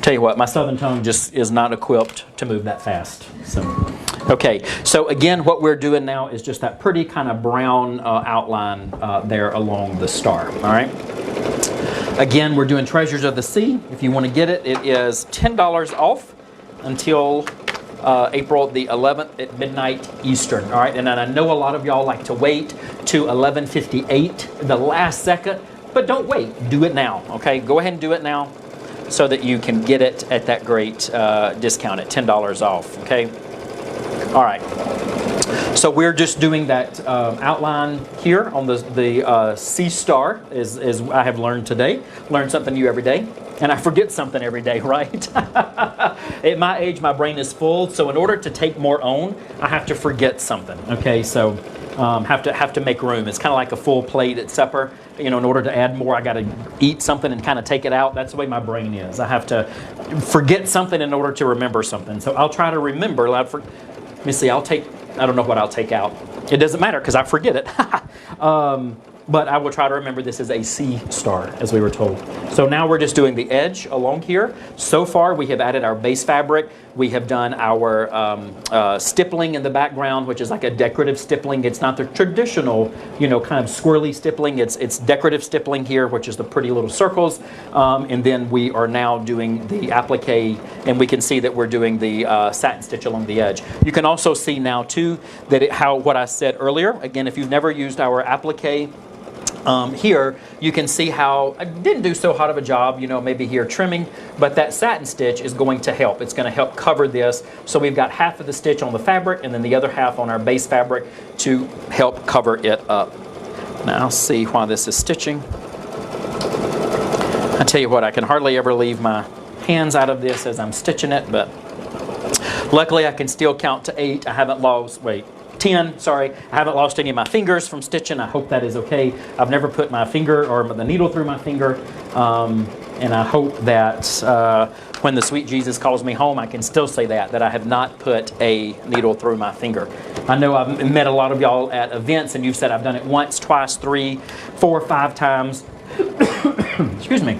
Tell you what, my southern tongue just is not equipped to move that fast. So, okay. So again, what we're doing now is just that pretty kind of brown outline there along the star. All right. Again, we're doing Treasures of the Sea. If you want to get it, it is $10 off until April the 11th at midnight Eastern. All right, and I know a lot of y'all like to wait to 11:58, the last second, but don't wait. Do it now, okay? Go ahead and do it now so that you can get it at that great discount at $10 off, okay? All right. So we're just doing that outline here on the C star, as I have learned today. Learn something new every day. And I forget something every day, right? At my age, my brain is full. So in order to take more on, I have to forget something. Okay, so have to make room. It's kind of like a full plate at supper. You know, in order to add more, I got to eat something and kind of take it out. That's the way my brain is. I have to forget something in order to remember something. So I'll try to remember. Let me see. I don't know what I'll take out. It doesn't matter because I forget it. But I will try to remember this is a C star, as we were told. So now we're just doing the edge along here. So far, we have added our base fabric. We have done our stippling in the background, which is like a decorative stippling. It's not the traditional, you know, kind of swirly stippling. It's decorative stippling here, which is the pretty little circles. And then we are now doing the applique, and we can see that we're doing the satin stitch along the edge. You can also see now, too, that what I said earlier. Again, if you've never used our applique, here you can see how I didn't do so hot of a job, you know, maybe here trimming, but that satin stitch is going to help. It's going to help cover this. So we've got half of the stitch on the fabric and then the other half on our base fabric to help cover it up. Now I'll see why this is stitching. I tell you what, I can hardly ever leave my hands out of this as I'm stitching it, but luckily I can still count to 8. I haven't lost, 10, sorry. I haven't lost any of my fingers from stitching. I hope that is okay. I've never put my finger or the needle through my finger. And I hope that when the sweet Jesus calls me home, I can still say that I have not put a needle through my finger. I know I've met a lot of y'all at events and you've said I've done it once, twice, 3, 4, 5 times. Excuse me.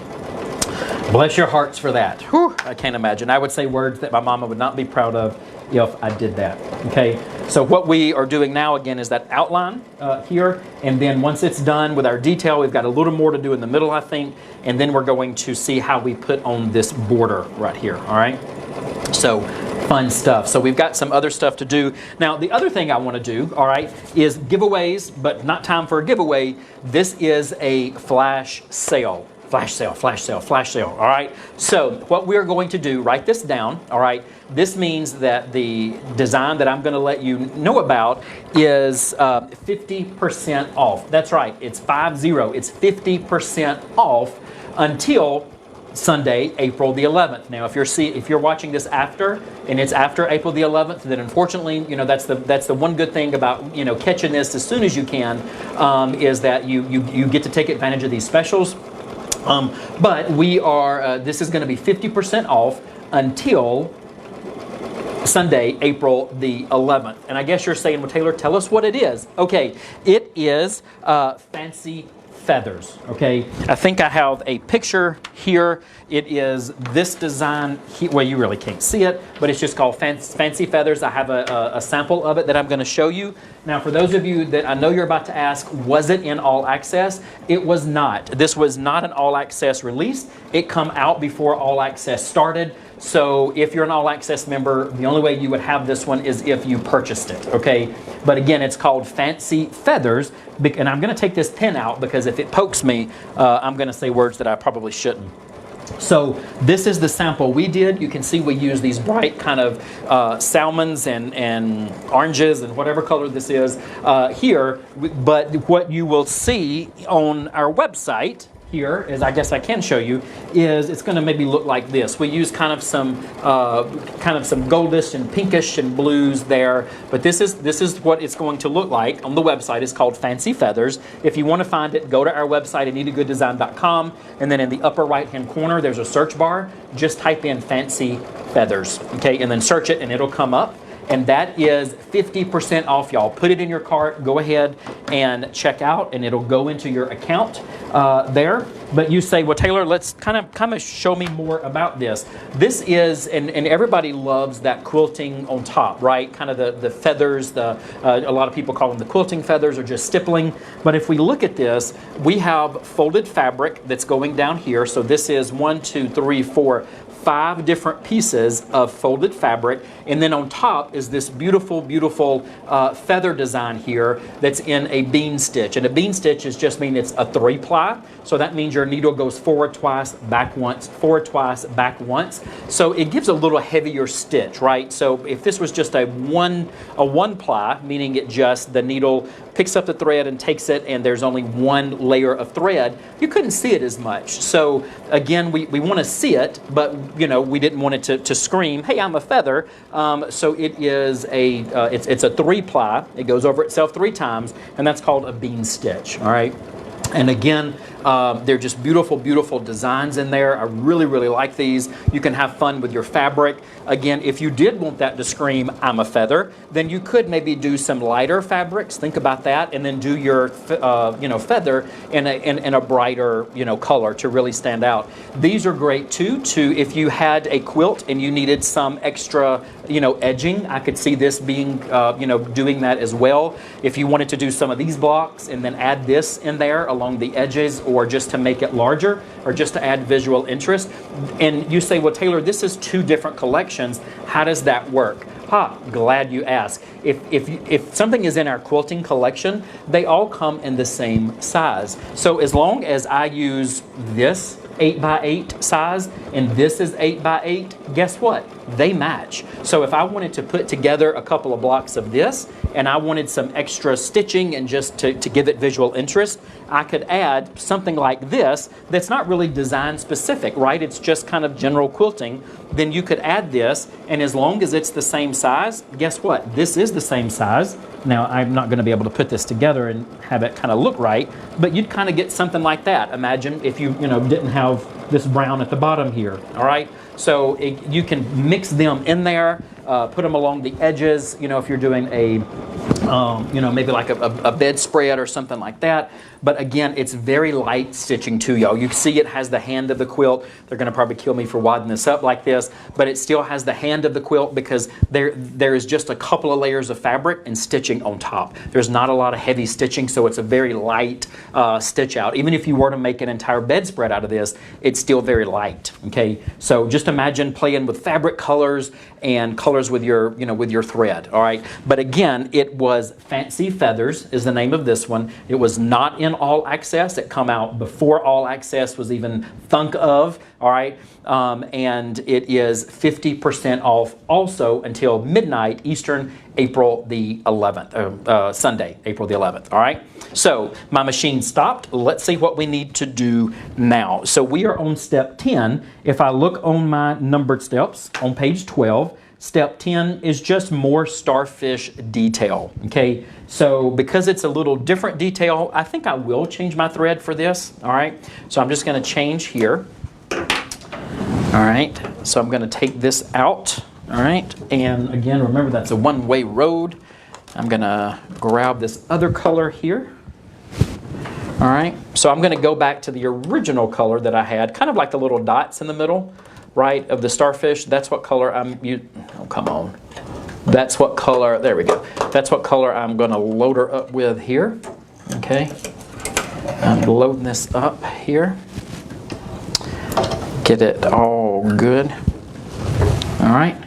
Bless your hearts for that. Whew, I can't imagine. I would say words that my mama would not be proud of if I did that. Okay, so what we are doing now again is that outline here, and then once it's done with our detail, we've got a little more to do in the middle, I think, and then we're going to see how we put on this border right here. All right, so fun stuff. So we've got some other stuff to do. Now, the other thing I want to do, all right, is giveaways, but not time for a giveaway. This is a flash sale. Flash sale, flash sale, flash sale, all right? So what we're going to do, write this down, all right? This means that the design that I'm going to let you know about is 50% off. That's right, it's 50. It's 50% off until Sunday, April the 11th. Now, if you're watching this after, and it's after April the 11th, then unfortunately, you know, that's the one good thing about, you know, catching this as soon as you can, is that you get to take advantage of these specials. But we are, this is going to be 50% off until Sunday, April the 11th. And I guess you're saying, well, Taylor, tell us what it is. Okay, it is fancy feathers, okay? I think I have a picture here. It is this design, well, you really can't see it, but it's just called Fancy Feathers. I have a sample of it that I'm going to show you. Now, for those of you that I know you're about to ask, was it in all access? It was not. This was not an all access release. It come out before all access started. So if you're an all access member, the only way you would have this one is if you purchased it, okay? But again, it's called Fancy Feathers. And I'm going to take this pen out because if it pokes me, I'm going to say words that I probably shouldn't. So this is the sample we did. You can see we use these bright kind of salmons and oranges and whatever color this is here. But what you will see on our website here, as I guess I can show you, is it's going to maybe look like this. We use kind of some goldish and pinkish and blues there, but this is what it's going to look like on the website. It's called Fancy Feathers. If you want to find it, go to our website, AnitaGoodDesign.com, and then in the upper right-hand corner, there's a search bar. Just type in Fancy Feathers, okay, and then search it, and it'll come up. And that is 50% off, y'all. Put it in your cart, go ahead and check out, and it'll go into your account there. But you say, well, Taylor, let's kind of show me more about this. This is, and everybody loves that quilting on top, right? Kind of the feathers, a lot of people call them the quilting feathers or just stippling. But if we look at this, we have folded fabric that's going down here. So this is 1, 2, 3, 4, 5 different pieces of folded fabric, and then on top is this beautiful, beautiful feather design here that's in a bean stitch. And a bean stitch is just mean it's a 3-ply, so that means your needle goes forward twice, back once, forward twice, back once. So it gives a little heavier stitch, right? So if this was just a 1-ply, meaning it just the needle picks up the thread and takes it, and there's only 1 layer of thread, you couldn't see it as much. So again, we want to see it, but you know, we didn't want it to scream, "Hey, I'm a feather." So it is it's a 3-ply. It goes over itself 3 times, and that's called a bean stitch. All right. And again, they're just beautiful, beautiful designs in there. I really, really like these. You can have fun with your fabric. Again, if you did want that to scream, "I'm a feather," then you could maybe do some lighter fabrics. Think about that, and then do your, feather in a brighter, color to really stand out. These are great too. If you had a quilt and you needed some extra, edging, I could see this being, doing that as well. If you wanted to do some of these blocks and then add this in there along the edges, or just to make it larger, or just to add visual interest. And you say, "Well, Taylor, this is 2 different collections. How does that work?" Glad you asked. If something is in our quilting collection, they all come in the same size. So as long as I use this 8x8 size and this is 8x8, guess what? They match. So if I wanted to put together a couple of blocks of this and I wanted some extra stitching and just to give it visual interest, I could add something like this that's not really design specific, right? It's just kind of general quilting. Then you could add this, and as long as it's the same size, guess what? This is the same size. Now, I'm not going to be able to put this together and have it kind of look right, but you'd kind of get something like that. Imagine if you, didn't have this brown at the bottom here, all right? So you can mix them in there, put them along the edges, if you're doing a, maybe like a bedspread or something like that. But again, it's very light stitching too, y'all. You see it has the hand of the quilt. They're going to probably kill me for wadding this up like this, but it still has the hand of the quilt because there is just a couple of layers of fabric and stitching on top. There's not a lot of heavy stitching, so it's a very light stitch out. Even if you were to make an entire bedspread out of this, it's still very light, okay? So just imagine playing with fabric colors and colors with your, with your thread, all right? But again, it was Fancy Feathers is the name of this one. It was not in All Access. It come out before All Access was even thunk of, all right? And it is 50% off also until midnight Eastern, April the 11th, Sunday, April the 11th, all right? So my machine stopped. Let's see what we need to do now. So we are on step 10. If I look on my numbered steps on page 12, step 10 is just more starfish detail, okay? So because it's a little different detail, I think I will change my thread for this, all right? So I'm just gonna change here. All right, so I'm gonna take this out, all right? And again, remember that's a one-way road. I'm gonna grab this other color here. All right, so I'm gonna go back to the original color that I had, kind of like the little dots in the middle, right, of the starfish. That's what color I'm using. Oh, come on. That's what color, there we go. That's what color I'm gonna load her up with here, okay? I'm loading this up here. Get it all good. All right.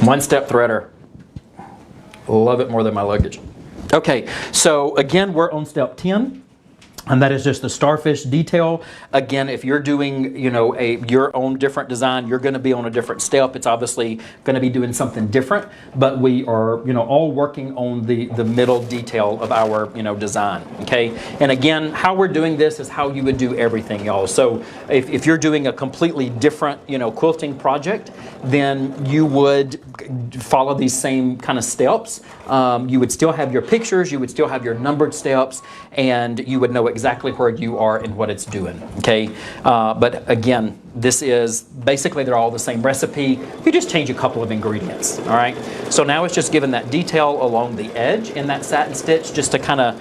One-step threader. Love it more than my luggage. Okay, so again, we're on step 10. And that is just the starfish detail. Again, if you're doing, your own different design, you're going to be on a different step. It's obviously going to be doing something different, but we are, all working on the middle detail of our, design. Okay. And again, how we're doing this is how you would do everything, y'all. So if you're doing a completely different, quilting project, then you would follow these same kind of steps. You would still have your pictures, you would still have your numbered steps, and you would know exactly where you are and what it's doing, okay? But again, this is basically they're all the same recipe. You just change a couple of ingredients, all right? So now it's just giving that detail along the edge in that satin stitch just to kind of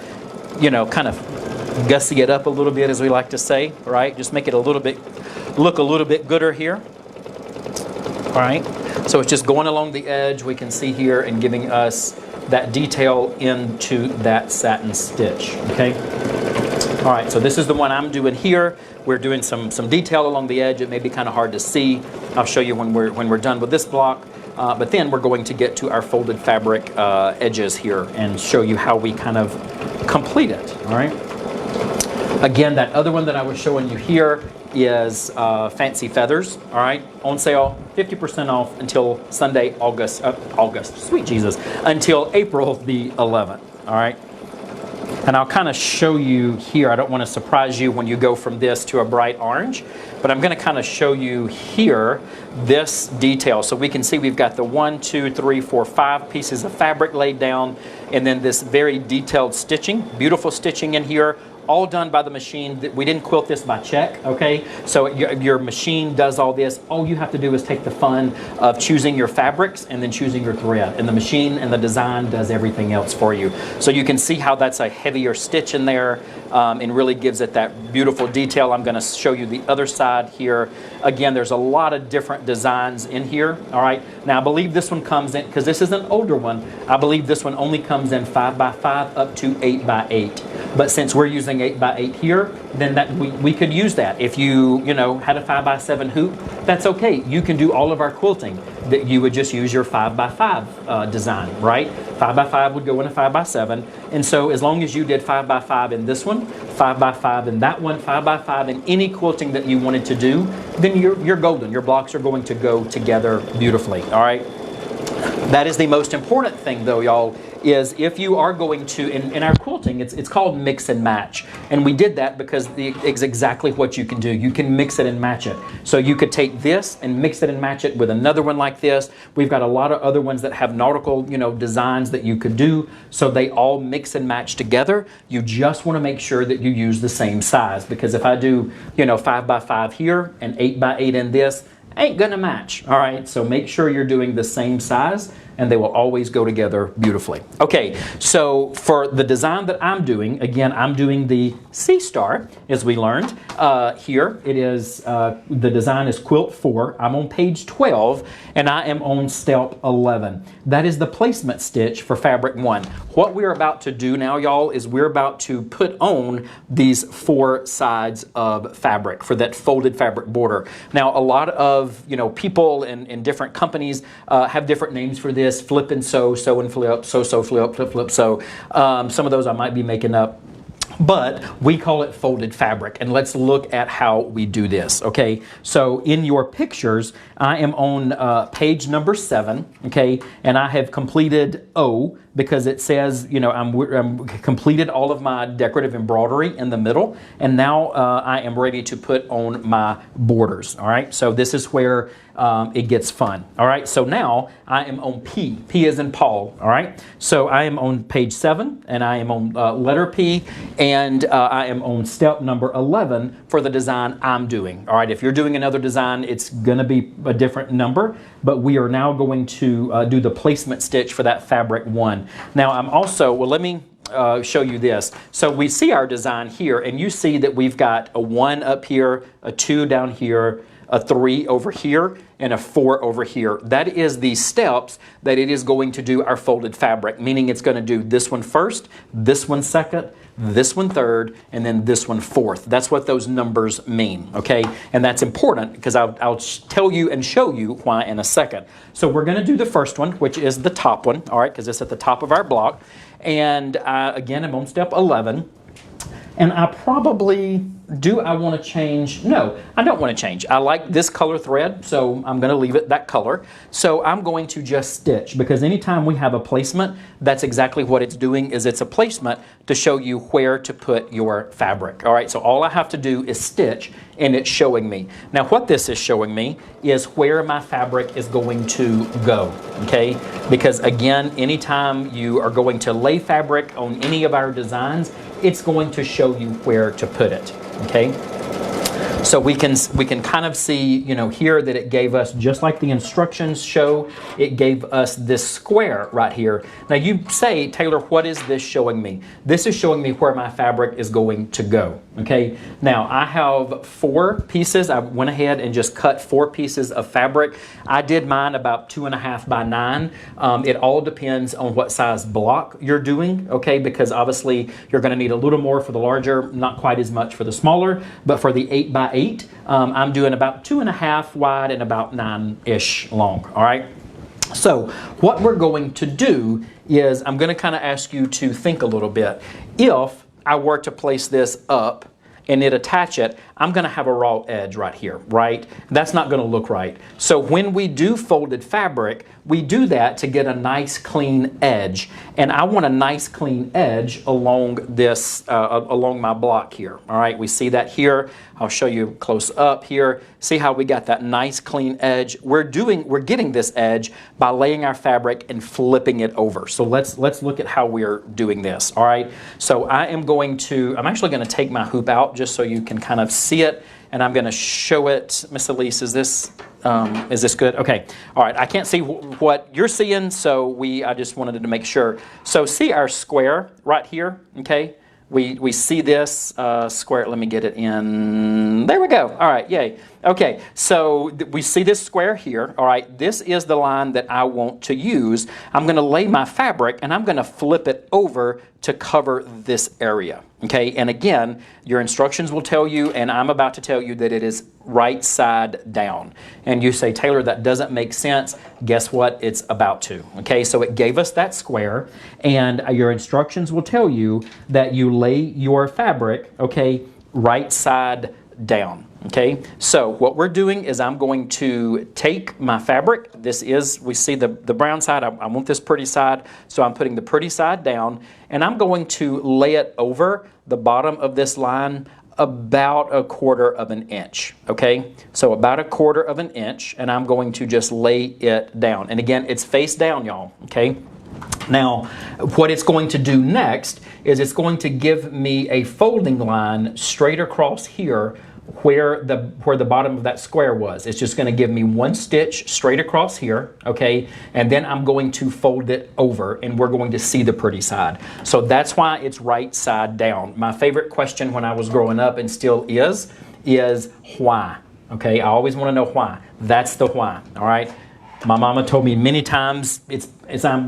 gussy it up a little bit, as we like to say, right? Just make it look a little bit gooder here, all right? So it's just going along the edge, we can see here, and giving us that detail into that satin stitch, okay? All right, so this is the one I'm doing here. We're doing some detail along the edge. It may be kind of hard to see. I'll show you when we're done with this block. But then we're going to get to our folded fabric edges here and show you how we kind of complete it. All right. Again, that other one that I was showing you here is Fancy Feathers. All right, on sale, 50% off until Sunday, sweet Jesus, until April the 11th. All right. And I'll kind of show you here. I don't want to surprise you when you go from this to a bright orange, but I'm going to kind of show you here this detail. So we can see we've got the 1, 2, 3, 4, 5 pieces of fabric laid down, and then this very detailed stitching, beautiful stitching in here, all done by the machine. We didn't quilt this by check, okay? So your machine does all this. All you have to do is take the fun of choosing your fabrics and then choosing your thread. And the machine and the design does everything else for you. So you can see how that's a heavier stitch in there and really gives it that beautiful detail. I'm gonna show you the other side here. Again, there's a lot of different designs in here, all right? Now I believe this one comes in, because this is an older one, I believe this one only comes in 5x5 up to 8x8. But since we're using 8x8 here, then that we could use that. If you had a 5x7 hoop, that's okay. You can do all of our quilting. That you would just use your 5x5 design, right? 5x5 would go in a 5x7, and so as long as you did 5x5 in this one, 5x5 in that one, 5x5 in any quilting that you wanted to do, then you're golden. Your blocks are going to go together beautifully. All right. That is the most important thing, though, y'all, is if you are going to, in our quilting, it's called mix and match. And we did that because it's exactly what you can do. You can mix it and match it. So you could take this and mix it and match it with another one like this. We've got a lot of other ones that have nautical, designs that you could do. So they all mix and match together. You just want to make sure that you use the same size, because if I do, 5x5 here and 8x8 in this, ain't gonna match. All right, so make sure you're doing the same size and they will always go together beautifully. Okay, so for the design that I'm doing, again, I'm doing the Sea Star, as we learned. Here it is, the design is quilt 4. I'm on page 12 and I am on step 11. That is the placement stitch for fabric 1. What we're about to do now, y'all, is we're about to put on these 4 sides of fabric for that folded fabric border. Now, a lot of people in different companies have different names for this: flip and sew, sew and flip, sew, flip, flip, flip, sew. Some of those I might be making up, but we call it folded fabric. And let's look at how we do this. Okay, so in your pictures, I am on page number 7. Okay, and I have completed O, because it says, I'm completed all of my decorative embroidery in the middle, and now I am ready to put on my borders. All right, so this is where it gets fun. All right, so now I am on P. P as in Paul. All right, so I am on page 7, and I am on letter P, and I am on step number 11 for the design I'm doing. All right, if you're doing another design, it's gonna be a different number, but we are now going to do the placement stitch for that fabric 1. Now I'm also, let me show you this. So we see our design here, and you see that we've got a 1 up here, a 2 down here, a 3 over here, and a 4 over here. That is the steps that it is going to do our folded fabric, meaning it's going to do this one first, this one second, this one third, and then this one fourth. That's what those numbers mean, okay? And that's important because I'll tell you and show you why in a second. So we're going to do the first one, which is the top one, all right, because it's at the top of our block. And again, I'm on step 11. And I probably, I want to change? No, I don't want to change. I like this color thread, so I'm going to leave it that color. So I'm going to just stitch, because anytime we have a placement, that's exactly what it's doing, is it's a placement to show you where to put your fabric. All right, so all I have to do is stitch, and it's showing me. Now what this is showing me is where my fabric is going to go, okay? Because again, anytime you are going to lay fabric on any of our designs, it's going to show you where to put it, okay? So we can kind of see, you know, here that it gave us, just like the instructions show, it gave us this square right here. Now you say, Taylor, what is this showing me? This is showing me where my fabric is going to go, okay? Now I have 4 pieces. I went ahead and just cut 4 pieces of fabric. I did mine about 2.5 by 9. It all depends on what size block you're doing, okay? Because obviously you're gonna need a little more for the larger, not quite as much for the smaller, but for the 8 by 8, I'm doing about 2.5 wide and about 9-ish long, all right? So what we're going to do is I'm going to kind of ask you to think a little bit. If I were to place this up and it attach it, I'm going to have a raw edge right here, right? That's not going to look right. So when we do folded fabric, we do that to get a nice clean edge. And I want a nice clean edge along this, along my block here. All right, we see that here. I'll show you close up here. See how we got that nice clean edge? We're getting this edge by laying our fabric and flipping it over. So let's look at how we're doing this. All right, so I'm actually going to take my hoop out just so you can kind of see it, and I'm going to show it. Miss Elise, is this good? Okay. All right. I can't see what you're seeing, so I just wanted to make sure. So see our square right here, okay? We see this square. Let me get it in. There we go. All right. Yay. Okay. So we see this square here. All right. This is the line that I want to use. I'm going to lay my fabric and I'm going to flip it over to cover this area. Okay. And again, your instructions will tell you, and I'm about to tell you, that it is right side down. And you say, Taylor, that doesn't make sense. Guess what? It's about to. Okay. So it gave us that square, and your instructions will tell you that you lay your fabric, okay, right side down. Okay, so what we're doing is I'm going to take my fabric. We see the brown side. I want this pretty side, so I'm putting the pretty side down, and I'm going to lay it over the bottom of this line about 1/4 of an inch. Okay, so about 1/4 of an inch, and I'm going to just lay it down. And again, it's face down, y'all. Okay. Now, what it's going to do next is it's going to give me a folding line straight across here where the bottom of that square was. It's just going to give me 1 stitch straight across here, okay? And then I'm going to fold it over, and we're going to see the pretty side. So that's why it's right side down. My favorite question when I was growing up, and still is why, okay? I always want to know why. That's the why, all right? My mama told me many times it's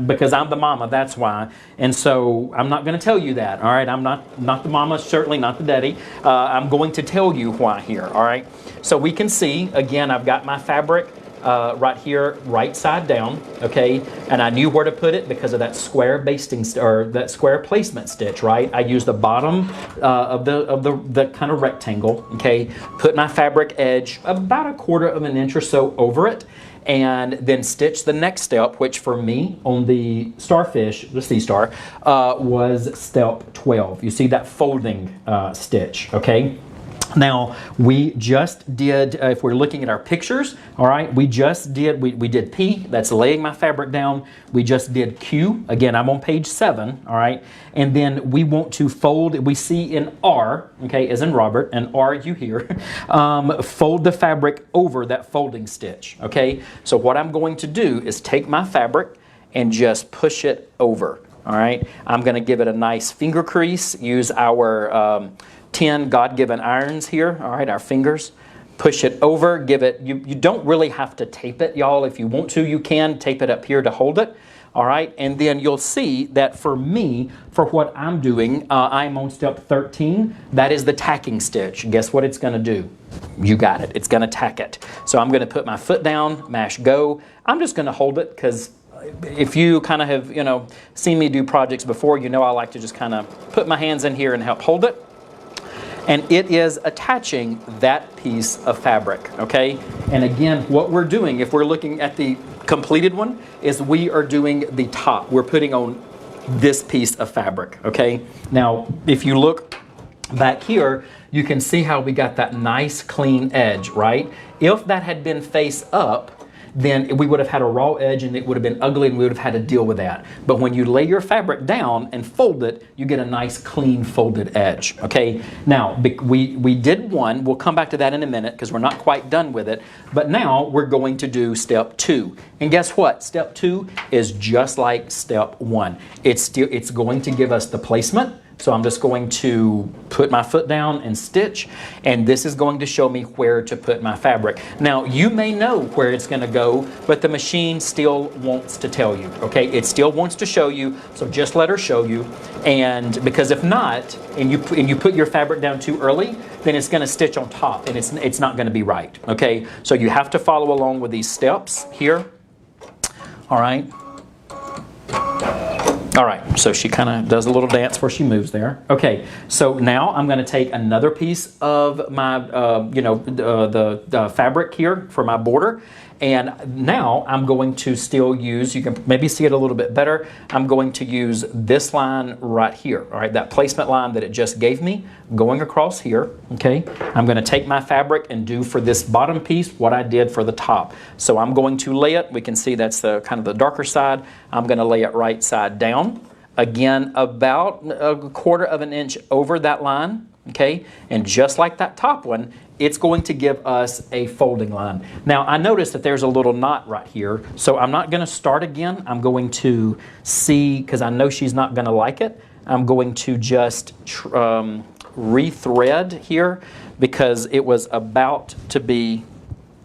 because I'm the mama, that's why. And so I'm not going to tell you that, all right? I'm not the mama, certainly not the daddy. I'm going to tell you why here, all right? So we can see, again, I've got my fabric right here, right side down, okay? And I knew where to put it because of that square basting, or that square placement stitch, right? I used the bottom of the kind of rectangle, okay? Put my fabric edge about 1/4 of an inch or so over it, and then stitch the next step, which for me on the starfish, the sea star, was step 12. You see that folding stitch, okay? Now, we just did, if we're looking at our pictures, all right, we did P, that's laying my fabric down. We just did Q, again, I'm on page 7, all right, and then we want to fold, we see in R, okay, as in Robert, and R you here, fold the fabric over that folding stitch, okay? So what I'm going to do is take my fabric and just push it over, all right? I'm going to give it a nice finger crease, use our 10 God-given irons here, all right, our fingers. Push it over, give it, you don't really have to tape it, y'all. If you want to, you can tape it up here to hold it, all right? And then you'll see that for me, for what I'm doing, I'm on step 13. That is the tacking stitch. Guess what it's gonna do? You got it, it's gonna tack it. So I'm gonna put my foot down, mash go. I'm just gonna hold it because if you kind of have, seen me do projects before, I like to just kind of put my hands in here and help hold it. And it is attaching that piece of fabric, okay? And again, what we're doing, if we're looking at the completed one, is we are doing the top. We're putting on this piece of fabric, okay? Now, if you look back here, you can see how we got that nice clean edge, right? If that had been face up, then we would have had a raw edge and it would have been ugly and we would have had to deal with that. But when you lay your fabric down and fold it, you get a nice clean folded edge, okay? Now, we did one, we'll come back to that in a minute because we're not quite done with it, but now we're going to do step 2. And guess what? Step 2 is just like step 1. It's going to give us the placement. So I'm just going to put my foot down and stitch, and this is going to show me where to put my fabric. Now, you may know where it's going to go, but the machine still wants to tell you, okay? It still wants to show you, so just let her show you. And because if not, and you put your fabric down too early, then it's going to stitch on top, and it's not going to be right, okay? So you have to follow along with these steps here, all right? All right, so she kind of does a little dance before she moves there. Okay, so now I'm going to take another piece of my, the fabric here for my border. And now I'm going to still use, you can maybe see it a little bit better, I'm going to use this line right here, all right, that placement line that it just gave me, going across here, okay? I'm going to take my fabric and do for this bottom piece what I did for the top. So I'm going to lay it, we can see that's the kind of the darker side, I'm going to lay it right side down, again about a 1/4 of an inch over that line, okay? And just like that top one, it's going to give us a folding line. Now, I noticed that there's a little knot right here, so I'm not going to start again. I'm going to see, because I know she's not going to like it, I'm going to just rethread here because it was about to be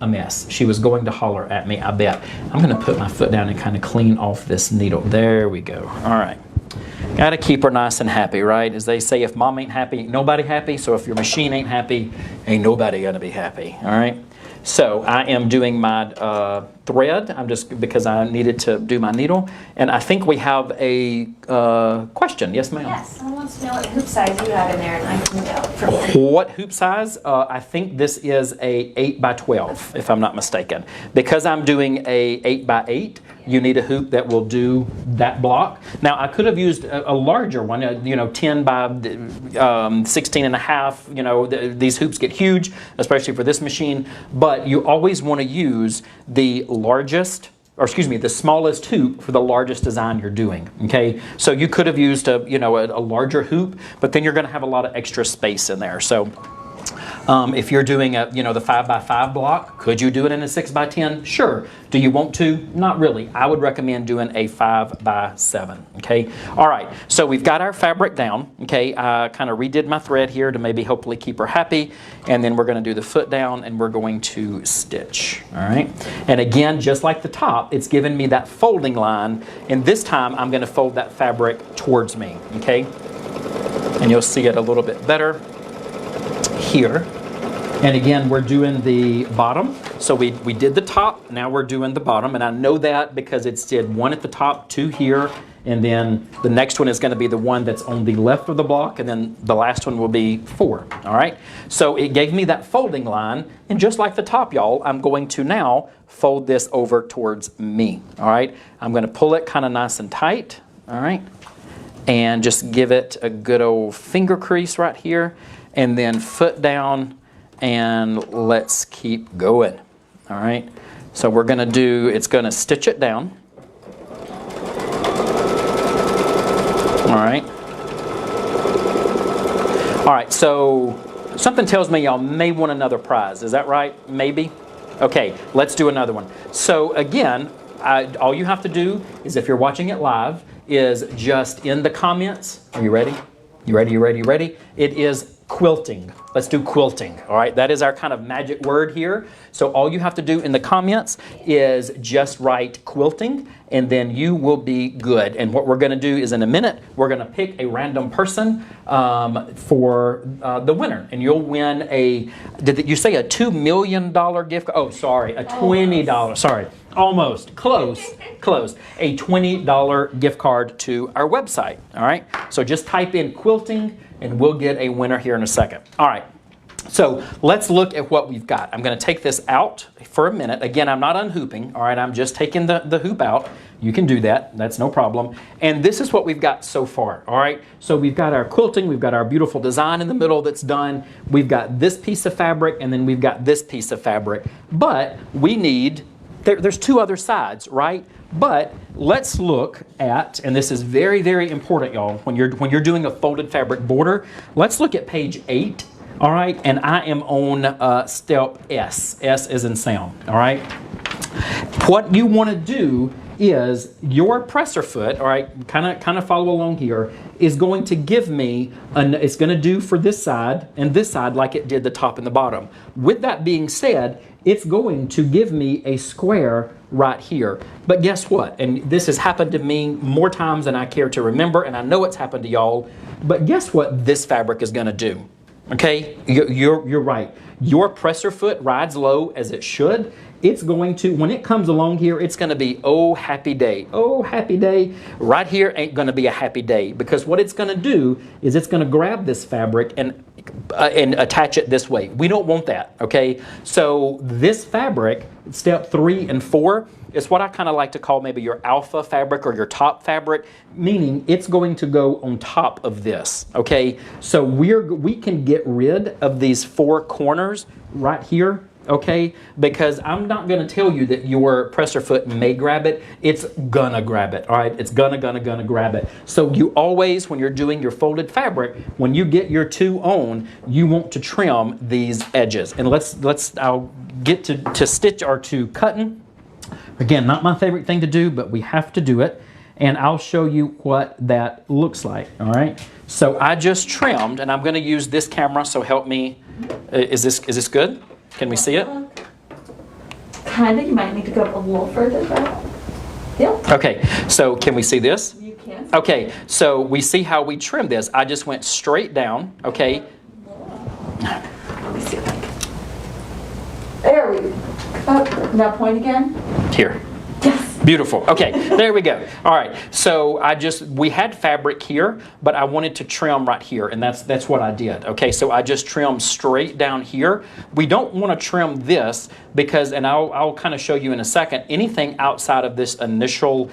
a mess. She was going to holler at me, I bet. I'm going to put my foot down and kind of clean off this needle. There we go. All right. Got to keep her nice and happy, right? As they say, if mom ain't happy, ain't nobody happy. So if your machine ain't happy, ain't nobody going to be happy, all right? So I am doing my thread. I'm just, because I needed to do my needle. And I think we have a question. Yes, ma'am? Yes, someone wants to know what hoop size you have in there, and I can tell from What hoop size? I think this is a 8 by 12, if I'm not mistaken. Because I'm doing a 8 by 8, you need a hoop that will do that block. Now, I could have used a larger one, 10 by 16 and a half. These hoops get huge, especially for this machine. But you always want to use the the smallest hoop for the largest design you're doing, okay? So you could have used a larger hoop, but then you're going to have a lot of extra space in there. So if you're doing the 5 by 5 block, could you do it in a 6 by 10? Sure. Do you want to? Not really. I would recommend doing a 5 by 7, okay? All right, so we've got our fabric down, okay? I kind of redid my thread here to maybe hopefully keep her happy, and then we're going to do the foot down and we're going to stitch, all right? And again, just like the top, it's given me that folding line, and this time I'm going to fold that fabric towards me, okay? And you'll see it a little bit better here. And again, we're doing the bottom. So we did the top, now we're doing the bottom. And I know that because it's did 1 at the top, 2 here, and then the next one is going to be the one that's on the left of the block, and then the last one will be 4, all right? So it gave me that folding line, and just like the top, y'all, I'm going to now fold this over towards me, all right? I'm going to pull it kind of nice and tight, all right? And just give it a good old finger crease right here, and then foot down, and let's keep going, all right? So we're going to do, it's going to stitch it down, all right? All right, so something tells me y'all may want another prize. Is that right? Maybe? Okay, let's do another one. So again, all you have to do is, if you're watching it live, is just in the comments. Are you ready? You ready, you ready, you ready? It is quilting. Let's do quilting, all right? That is our kind of magic word here. So all you have to do in the comments is just write quilting, and then you will be good. And what we're going to do is, in a minute, we're going to pick a random person for the winner. And you'll win a, did you say a $2 million gift? Oh, sorry, a $20, sorry. Almost, close, close. A $20 gift card to our website, all right? So just type in quilting, and we'll get a winner here in a second. All right, so let's look at what we've got. I'm going to take this out for a minute. Again, I'm not unhooping, all right? I'm just taking the hoop out. You can do that. That's no problem. And this is what we've got so far, all right? So we've got our quilting. We've got our beautiful design in the middle that's done. We've got this piece of fabric, and then we've got this piece of fabric. But we need there's two other sides, right? But let's look at, and this is very, very important, y'all, when you're doing a folded fabric border, let's look at page 8, all right? And I am on step S. S is in sound, all right? What you want to do is your presser foot, all right, kind of follow along here, is going to give me, it's going to do for this side and this side like it did the top and the bottom. With that being said, it's going to give me a square right here. But guess what? And this has happened to me more times than I care to remember, and I know it's happened to y'all, but guess what this fabric is going to do? Okay, you're right. Your presser foot rides low as it should. It's going to, when it comes along here, it's going to be, oh, happy day. Oh, happy day. Right here ain't going to be a happy day, because what it's going to do is it's going to grab this fabric and attach it this way. We don't want that, okay? So this fabric, step 3 and 4, is what I kind of like to call maybe your alpha fabric or your top fabric, meaning it's going to go on top of this, okay? So we can get rid of these 4 corners right here, okay? Because I'm not going to tell you that your presser foot may grab it. It's gonna grab it, all right? It's gonna grab it. So you always, when you're doing your folded fabric, when you get your 2 on, you want to trim these edges. And I'll get to stitch or to cutting. Again, not my favorite thing to do, but we have to do it. And I'll show you what that looks like, all right? So I just trimmed, and I'm gonna use this camera, so help me. Is this good? Can we see it? Kinda, you might need to go a little further back. Yep. Okay, so can we see this? You can. Okay, so we see how we trim this. I just went straight down, okay? Let me see if I can. There we go. Now point again. Here. Yes. Beautiful. Okay, there we go. All right, so we had fabric here, but I wanted to trim right here, and that's what I did. Okay, so I just trimmed straight down here. We don't want to trim this because, and I'll kind of show you in a second, anything outside of this initial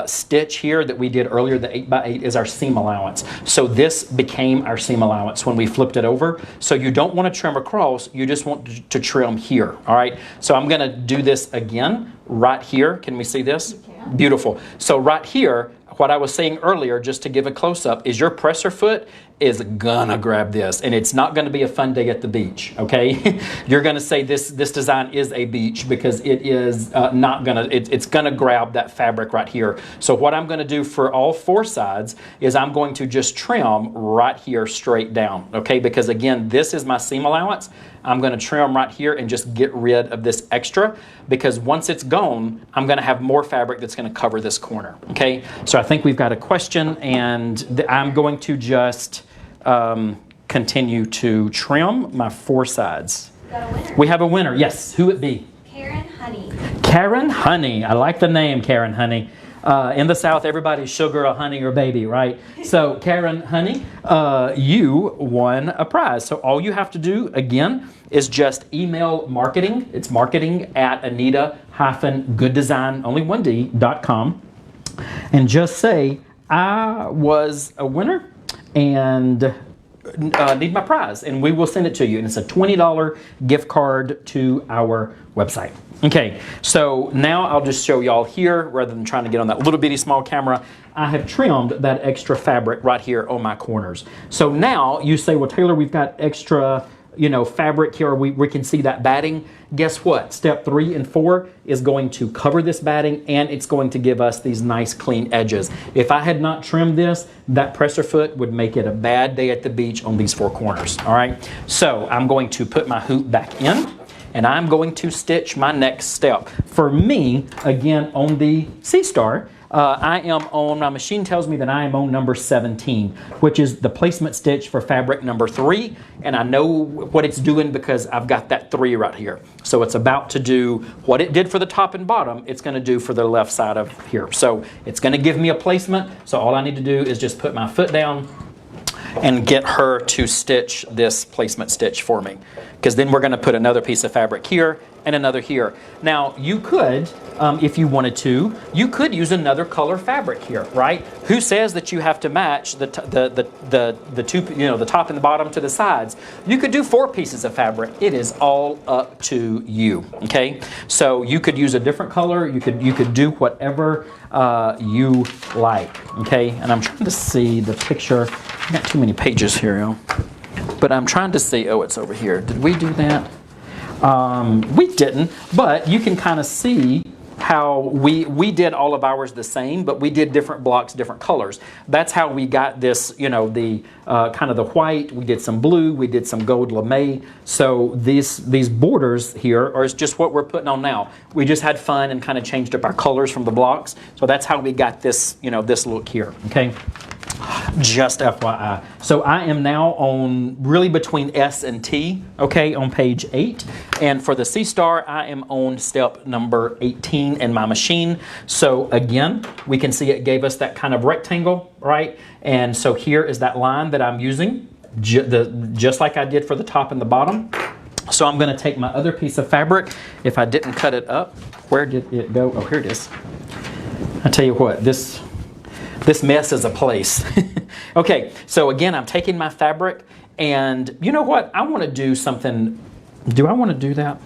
stitch here that we did earlier, the 8x8, is our seam allowance. So this became our seam allowance when we flipped it over. So you don't want to trim across, you just want to trim here. All right, so I'm going to do this again right here. Can we see this? You can. Beautiful. So right here, what I was saying earlier, just to give a close-up, is your presser foot is gonna grab this, and it's not gonna be a fun day at the beach, okay? You're gonna say this design is a beach because it is not gonna, it's gonna grab that fabric right here. So what I'm gonna do for all 4 sides is I'm going to just trim right here straight down, okay? Because again, this is my seam allowance. I'm gonna trim right here and just get rid of this extra, because once it's gone, I'm gonna have more fabric that's gonna cover this corner, okay? So I think we've got a question, and I'm going to just continue to trim my 4 sides. Got a winner. We have a winner. Yes, who it be? Karen Honey. Karen Honey. I like the name, Karen Honey. In the South, everybody's sugar or honey or baby, right? So Karen Honey, you won a prize. So all you have to do, again, is just email marketing. It's marketing at Anita-Goodesign, only 1D.com. And just say, I was a winner and need my prize, and we will send it to you. And it's a $20 gift card to our website. Okay, so now I'll just show y'all here, rather than trying to get on that little bitty small camera. I have trimmed that extra fabric right here on my corners. So now you say, well, Taylor, we've got extra, fabric here. We can see that batting. Guess what? Step 3 and 4 is going to cover this batting, and it's going to give us these nice clean edges. If I had not trimmed this, that presser foot would make it a bad day at the beach on these 4 corners. All right. So I'm going to put my hoop back in, and I'm going to stitch my next step. For me, again, on the C-Star, I am on, my machine tells me that I am on number 17, which is the placement stitch for fabric number 3. And I know what it's doing because I've got that 3 right here. So it's about to do what it did for the top and bottom, it's going to do for the left side of here. So it's going to give me a placement. So all I need to do is just put my foot down, and get her to stitch this placement stitch for me. Because then we're going to put another piece of fabric here and another here. Now you could, if you wanted to, you could use another color fabric here, right? Who says that you have to match the two, the top and the bottom to the sides? You could do 4 pieces of fabric. It is all up to you. Okay, so you could use a different color. You could do whatever you like. Okay, and I'm trying to see the picture. I got too many pages here, y'all. But I'm trying to see, oh, it's over here. Did we do that? We didn't, but you can kind of see how we did all of ours the same, but we did different blocks, different colors. That's how we got this, the kind of the white. We did some blue, we did some gold lame. So these borders here are just what we're putting on now. We just had fun and kind of changed up our colors from the blocks. So that's how we got this, this look here, okay? Just FYI. So I am now on really between S and T, okay, on page 8. And for the C star, I am on step number 18 in my machine. So again, we can see it gave us that kind of rectangle, right? And so here is that line that I'm using, just like I did for the top and the bottom. So I'm going to take my other piece of fabric. If I didn't cut it up, where did it go? Oh, here it is. I tell you what, this mess is a place. Okay, so again, I'm taking my fabric, and you know what? I want to do something. Do I want to do that?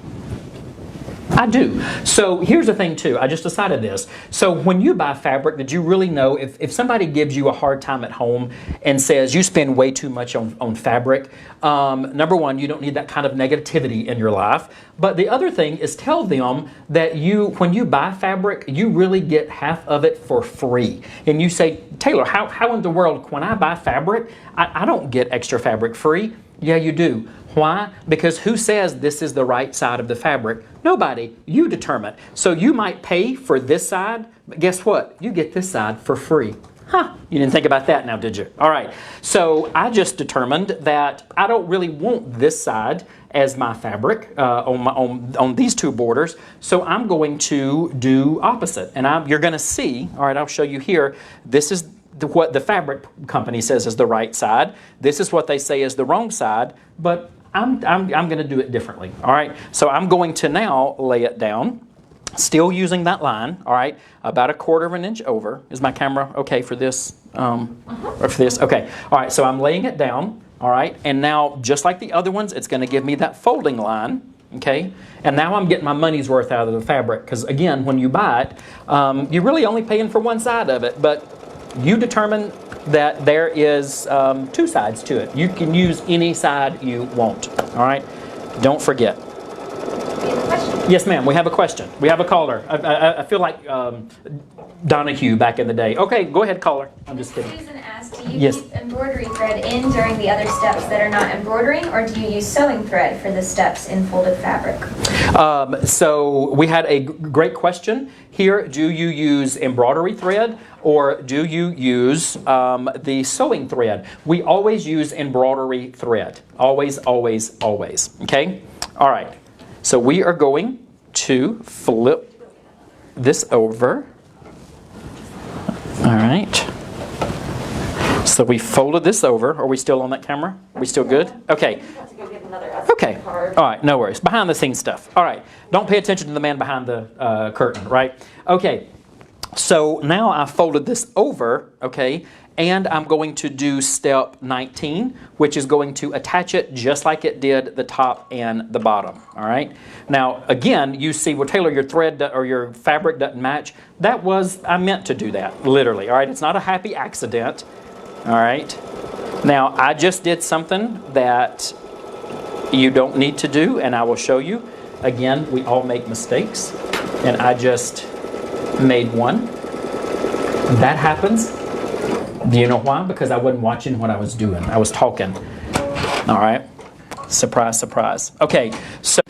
I do. So here's the thing too, I just decided this. So when you buy fabric, did you really know if somebody gives you a hard time at home and says you spend way too much on fabric, number one, you don't need that kind of negativity in your life. But the other thing is tell them that when you buy fabric, you really get half of it for free. And you say, Taylor, how in the world, when I buy fabric, I don't get extra fabric free? Yeah, you do. Why? Because who says this is the right side of the fabric? Nobody. You determine. So you might pay for this side, but guess what? You get this side for free. Huh, you didn't think about that now, did you? All right, so I just determined that I don't really want this side as my fabric on these two borders, so I'm going to do opposite. And you're going to see, all right, I'll show you here, this is what the fabric company says is the right side. This is what they say is the wrong side, but I'm going to do it differently, all right? So I'm going to now lay it down, still using that line, all right, about 1/4 inch over. Is my camera okay for this? Or for this? Okay, all right, so I'm laying it down, all right, and now just like the other ones, it's going to give me that folding line, okay? And now I'm getting my money's worth out of the fabric, because again, when you buy it, you're really only paying for one side of it, but you determine that there is 2 sides to it. You can use any side you want, all right? Don't forget. We have a question. Yes, ma'am, we have a question. We have a caller. I feel like Donahue back in the day. Okay, go ahead, caller. I'm just kidding. Susan asked, do you Yes. keep embroidery thread in during the other steps that are not embroidering, or do you use sewing thread for the steps in folded fabric? So we had a great question here. Do you use embroidery thread or do you use the sewing thread? We always use embroidery thread. Always, always, always. Okay? All right. So we are going to flip this over. All right. So we folded this over. Are we still on that camera? Are we still good? Okay. Okay. All right. No worries. Behind the scenes stuff. All right. Don't pay attention to the man behind the curtain, right? Okay. So now I folded this over, okay, and I'm going to do step 19, which is going to attach it just like it did the top and the bottom, all right? Now, again, you see, well, Taylor, your thread or your fabric doesn't match. I meant to do that, literally, all right? It's not a happy accident, all right? Now, I just did something that you don't need to do, and I will show you. Again, we all make mistakes, and I just made one. That happens. Do you know why? Because I wasn't watching what I was doing. I was talking. All right. Surprise, surprise. Okay. So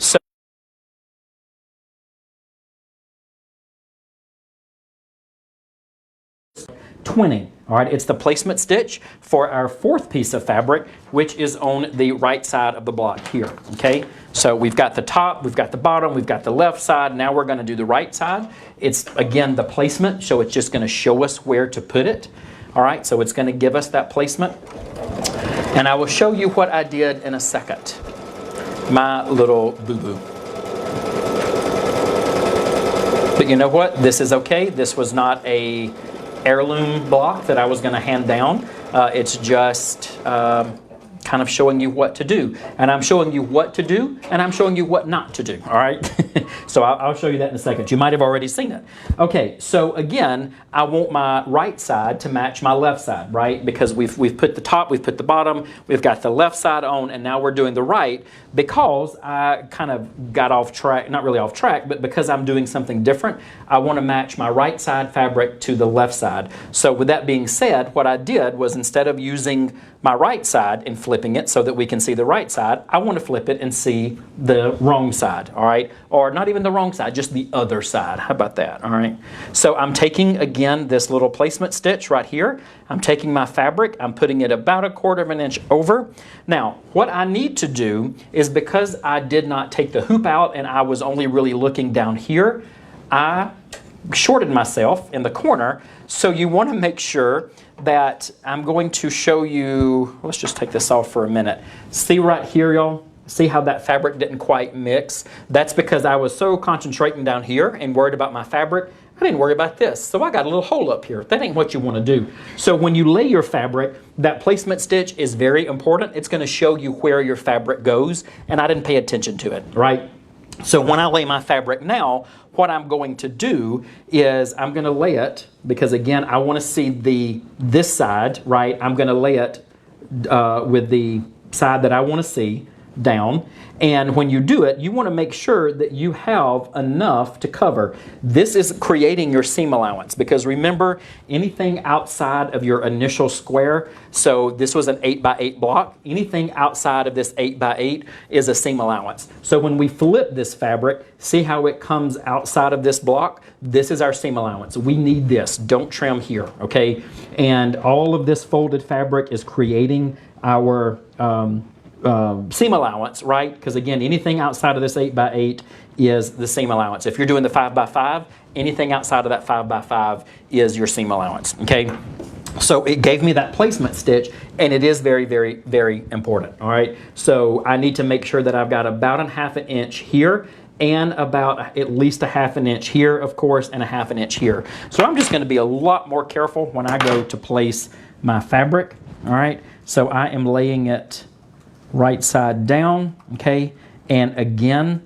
20. All right, it's the placement stitch for our 4th piece of fabric, which is on the right side of the block here, okay? So we've got the top, we've got the bottom, we've got the left side. Now we're going to do the right side. It's, again, the placement, so it's just going to show us where to put it. All right, so it's going to give us that placement. And I will show you what I did in a second. My little boo-boo. But you know what? This is okay. This was not a heirloom block that I was going to hand down. It's just kind of showing you what to do. And I'm showing you what to do, and I'm showing you what not to do, all right? So I'll show you that in a second. You might have already seen it. Okay, so again, I want my right side to match my left side, right? Because we've put the top, we've put the bottom, we've got the left side on, and now we're doing the right because I kind of got off track, not really off track, but because I'm doing something different, I want to match my right side fabric to the left side. So with that being said, what I did was instead of using my right side and flipping it so that we can see the right side, I want to flip it and see the wrong side, all right? Or not even the wrong side, just the other side. How about that, all right? So I'm taking, again, this little placement stitch right here. I'm taking my fabric, I'm putting it about 1/4 of an inch over. Now, what I need to do is because I did not take the hoop out and I was only really looking down here, I shorted myself in the corner. So you want to make sure that I'm going to show you, let's just take this off for a minute. See right here, y'all? See how that fabric didn't quite mix? That's because I was so concentrating down here and worried about my fabric, I didn't worry about this. So I got a little hole up here. That ain't what you want to do. So when you lay your fabric, that placement stitch is very important. It's going to show you where your fabric goes, and I didn't pay attention to it, right? So when I lay my fabric now, what I'm going to do is I'm going to lay it, because again, I want to see this side, right? I'm going to lay it with the side that I want to see down. And when you do it, you want to make sure that you have enough to cover. This is creating your seam allowance, because remember, anything outside of your initial square, so this was an 8x8 block, anything outside of this 8x8 is a seam allowance. So when we flip this fabric, see how it comes outside of this block? This is our seam allowance. We need this. Don't trim here, okay? And all of this folded fabric is creating our seam allowance, right? Because again, anything outside of this 8x8 is the seam allowance. If you're doing the 5x5, anything outside of that 5x5 is your seam allowance, okay? So it gave me that placement stitch, and it is very, very, very important, all right? So I need to make sure that I've got about 1/2 inch here, and about at least 1/2 inch here, of course, and 1/2 inch here. So I'm just going to be a lot more careful when I go to place my fabric, all right? So I am laying it right side down, okay? And again,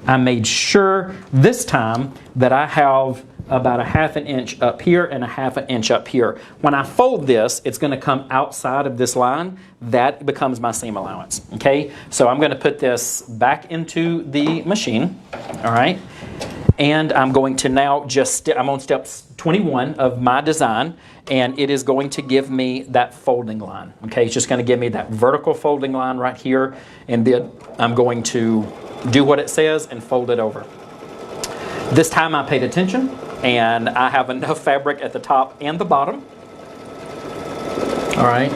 I made sure this time that I have about 1/2 inch up here and 1/2 inch up here. When I fold this, it's going to come outside of this line. That becomes my seam allowance, okay? So I'm going to put this back into the machine, all right? And I'm going to now I'm on step 21 of my design, and it is going to give me that folding line, okay? It's just going to give me that vertical folding line right here, and then I'm going to do what it says and fold it over. This time I paid attention, and I have enough fabric at the top and the bottom, all right?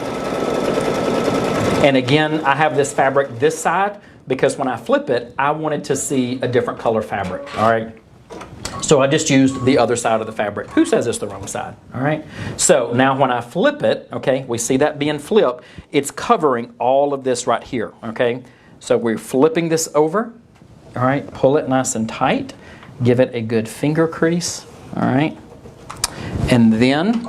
And again, I have this fabric this side because when I flip it, I wanted to see a different color fabric, all right? So I just used the other side of the fabric. Who says it's the wrong side? All right. So now when I flip it, okay, we see that being flipped. It's covering all of this right here, okay? So we're flipping this over, all right? Pull it nice and tight. Give it a good finger crease, all right? And then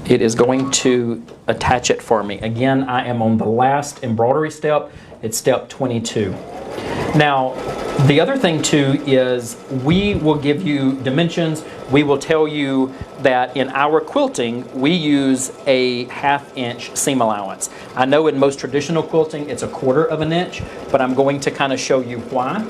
it is going to attach it for me. Again, I am on the last embroidery step. It's step 22. Now, the other thing too is we will give you dimensions. We will tell you that in our quilting, we use a 1/2 inch seam allowance. I know in most traditional quilting, it's 1/4 of an inch, but I'm going to kind of show you why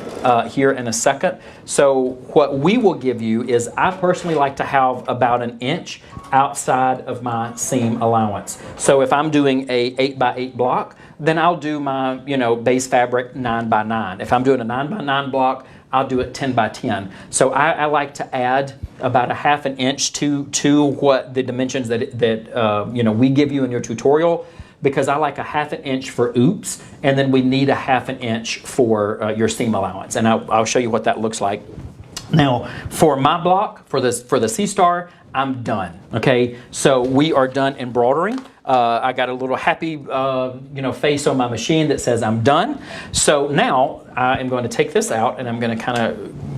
here in a second. So what we will give you is I personally like to have about 1 inch outside of my seam allowance. So if I'm doing a 8x8 block, then I'll do my, base fabric 9x9. If I'm doing a 9x9 block, I'll do it 10x10. So I like to add about 1/2 inch to what the dimensions that we give you in your tutorial, because I like 1/2 inch for oops, and then we need 1/2 inch for your seam allowance. And I'll show you what that looks like. Now, for my block, for the C-Star, I'm done, okay? So we are done embroidering. I got a little happy, face on my machine that says I'm done. So now I am going to take this out and I'm going to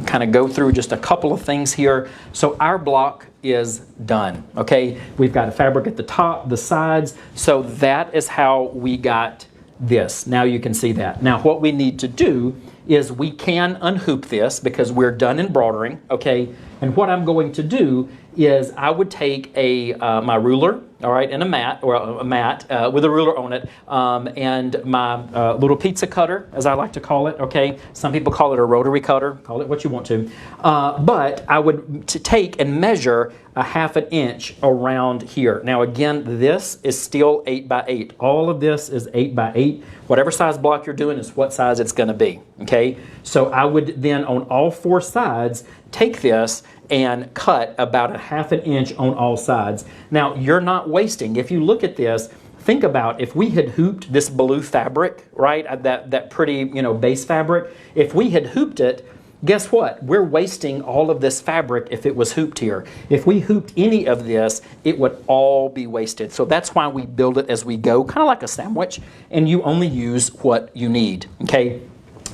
kind of go through just a couple of things here. So our block is done. Okay, we've got a fabric at the top, the sides. So that is how we got this. Now you can see that. Now what we need to do is we can unhoop this because we're done embroidering. Okay, and what I'm going to do is I would take my ruler, all right, and a mat with a ruler on it, and my little pizza cutter, as I like to call it. Okay, some people call it a rotary cutter. Call it what you want to, but I would take and measure a 1/2 inch around here. Now again, this is still 8 by 8. All of this is 8 by 8. Whatever size block you're doing is what size it's going to be. Okay, so I would then on all 4 sides take this and cut about a 1/2 inch on all sides. Now you're not wasting. If you look at this, think about if we had hooped this blue fabric, right? That pretty, base fabric. If we had hooped it, guess what? We're wasting all of this fabric if it was hooped here. If we hooped any of this, it would all be wasted. So that's why we build it as we go, kind of like a sandwich, and you only use what you need, okay?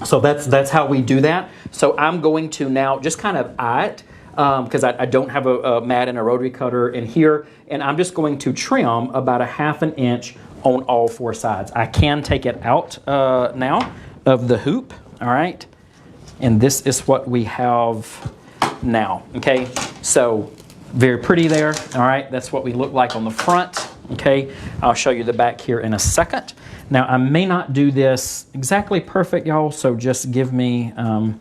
So that's how we do that. So I'm going to now just kind of eye it, because I don't have a mat and a rotary cutter in here, and I'm just going to trim about a 1/2 inch on all 4 sides. I can take it out now of the hoop, all right? And this is what we have now, okay? So very pretty there, all right? That's what we look like on the front, okay? I'll show you the back here in a second. Now, I may not do this exactly perfect, y'all, so just give me, I'm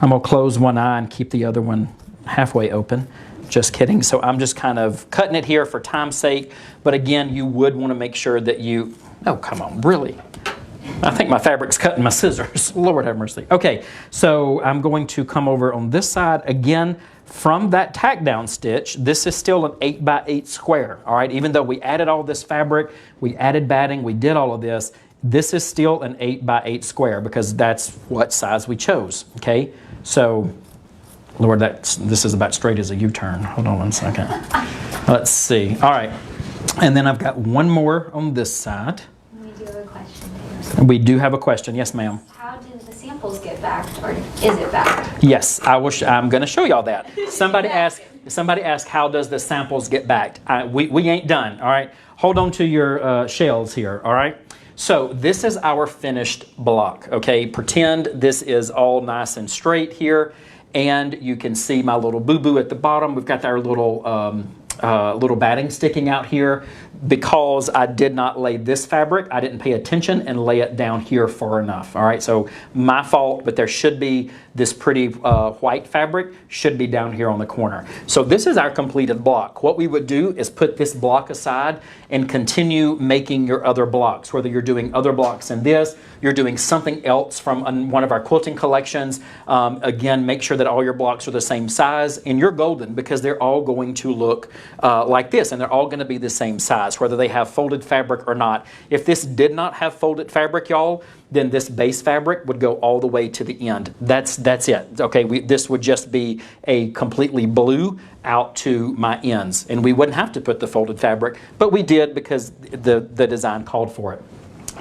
gonna close one eye and keep the other one halfway open. Just kidding. So I'm just kind of cutting it here for time's sake. But again, you would want to make sure that you, oh, come on, really? I think my fabric's cutting my scissors. Lord have mercy. Okay, so I'm going to come over on this side. Again, from that tack down stitch, this is still an 8 by 8 square, all right? Even though we added all this fabric, we added batting, we did all of this, this is still an 8 by 8 square because that's what size we chose, okay? So, Lord, this is about straight as a U-turn. Hold on one second. Let's see. All right, and then I've got one more on this side. We do have a question. We do have a question. Yes, ma'am. How do the samples get backed, or is it backed? Yes, I'm going to show y'all that. Somebody asked, how does the samples get backed? We ain't done, all right? Hold on to your shells here, all right? So this is our finished block, okay? Pretend this is all nice and straight here, and you can see my little boo-boo at the bottom. We've got our little batting sticking out here. Because I did not lay this fabric, I didn't pay attention and lay it down here far enough. All right, so my fault, but there should be this pretty white fabric should be down here on the corner. So this is our completed block. What we would do is put this block aside and continue making your other blocks, whether you're doing other blocks in this, you're doing something else from one of our quilting collections. Again, make sure that all your blocks are the same size, and you're golden because they're all going to look like this, and they're all going to be the same size, whether they have folded fabric or not. If this did not have folded fabric, y'all, then this base fabric would go all the way to the end. That's it. Okay, this would just be a completely blue out to my ends, and we wouldn't have to put the folded fabric, but we did because the design called for it.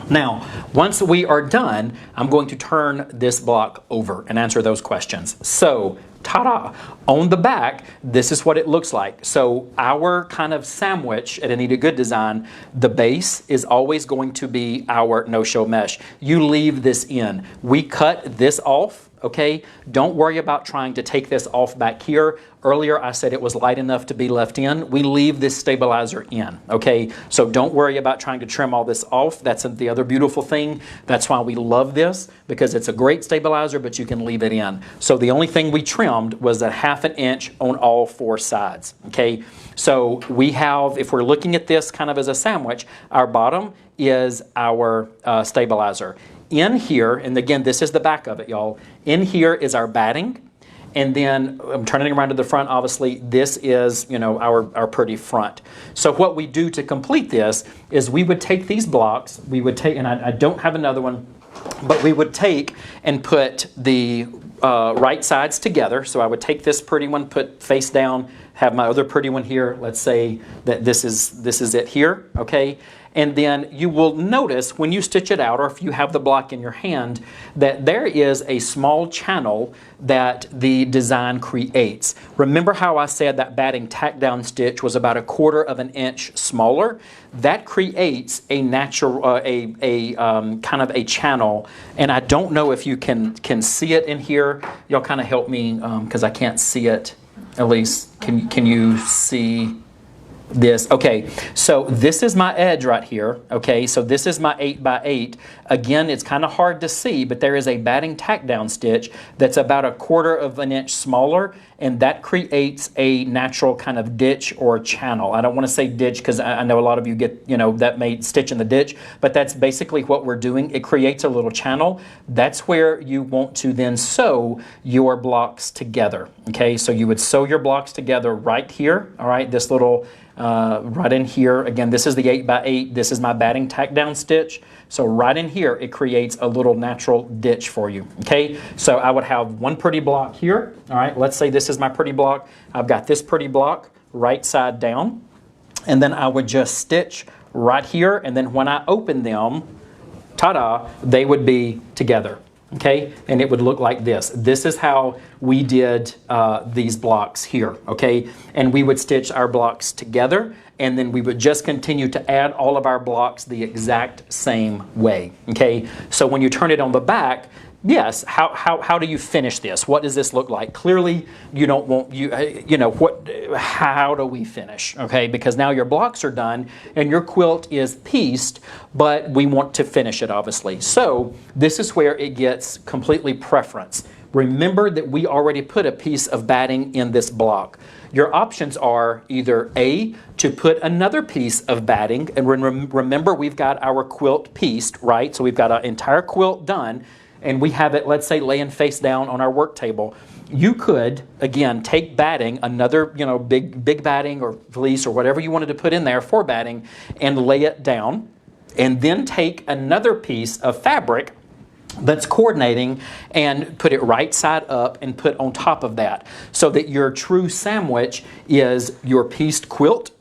Now, once we are done, I'm going to turn this block over and answer those questions. So, ta-da! On the back, this is what it looks like. So our kind of sandwich at Anita Goodesign, the base is always going to be our no-show mesh. You leave this in. We cut this off, okay? Don't worry about trying to take this off back here. Earlier I said it was light enough to be left in. We leave this stabilizer in, okay? So don't worry about trying to trim all this off. That's the other beautiful thing. That's why we love this, because it's a great stabilizer, but you can leave it in. So the only thing we trimmed was a 1/2 inch on all 4 sides, okay? So we have, if we're looking at this kind of as a sandwich, our bottom is our stabilizer. In here, and again, this is the back of it, y'all. In here is our batting. And then I'm turning around to the front, obviously, this is, our pretty front. So what we do to complete this is we would take these blocks, we would take, and I don't have another one, but we would take and put the right sides together. So I would take this pretty one, put face down, have my other pretty one here. Let's say that this is it here, okay? And then you will notice when you stitch it out, or if you have the block in your hand, that there is a small channel that the design creates. Remember how I said that batting tack down stitch was about 1/4 of an inch smaller? That creates a natural, kind of a channel. And I don't know if you can see it in here. Y'all kind of help me because I can't see it. Elise, can you see this? Okay, so this is my edge right here. Okay, so this is my 8x8. Again, it's kind of hard to see, but there is a batting tack down stitch that's about 1/4 of an inch smaller, and that creates a natural kind of ditch or channel. I don't want to say ditch because I know a lot of you get, that may stitch in the ditch, but that's basically what we're doing. It creates a little channel. That's where you want to then sew your blocks together. Okay, so you would sew your blocks together right here. All right, this little right in here. Again, this is the 8x8. This is my batting tack down stitch. So right in here, it creates a little natural ditch for you. Okay, so I would have one pretty block here. All right, let's say this is my pretty block. I've got this pretty block right side down. And then I would just stitch right here. And then when I open them, ta-da, they would be together. Okay, and it would look like this. This is how we did these blocks here, okay? And we would stitch our blocks together, and then we would just continue to add all of our blocks the exact same way, okay? So when you turn it on the back, yes, how do you finish this? What does this look like? Clearly, you don't want, how do we finish, okay? Because now your blocks are done and your quilt is pieced, but we want to finish it, obviously. So this is where it gets completely preference. Remember that we already put a piece of batting in this block. Your options are either A, to put another piece of batting, and remember we've got our quilt pieced, right? So we've got an entire quilt done, and we have it, let's say, laying face down on our work table. You could, again, take batting, another, big batting or fleece or whatever you wanted to put in there for batting, and lay it down, and then take another piece of fabric that's coordinating and put it right side up and put on top of that, so that your true sandwich is your pieced quilt,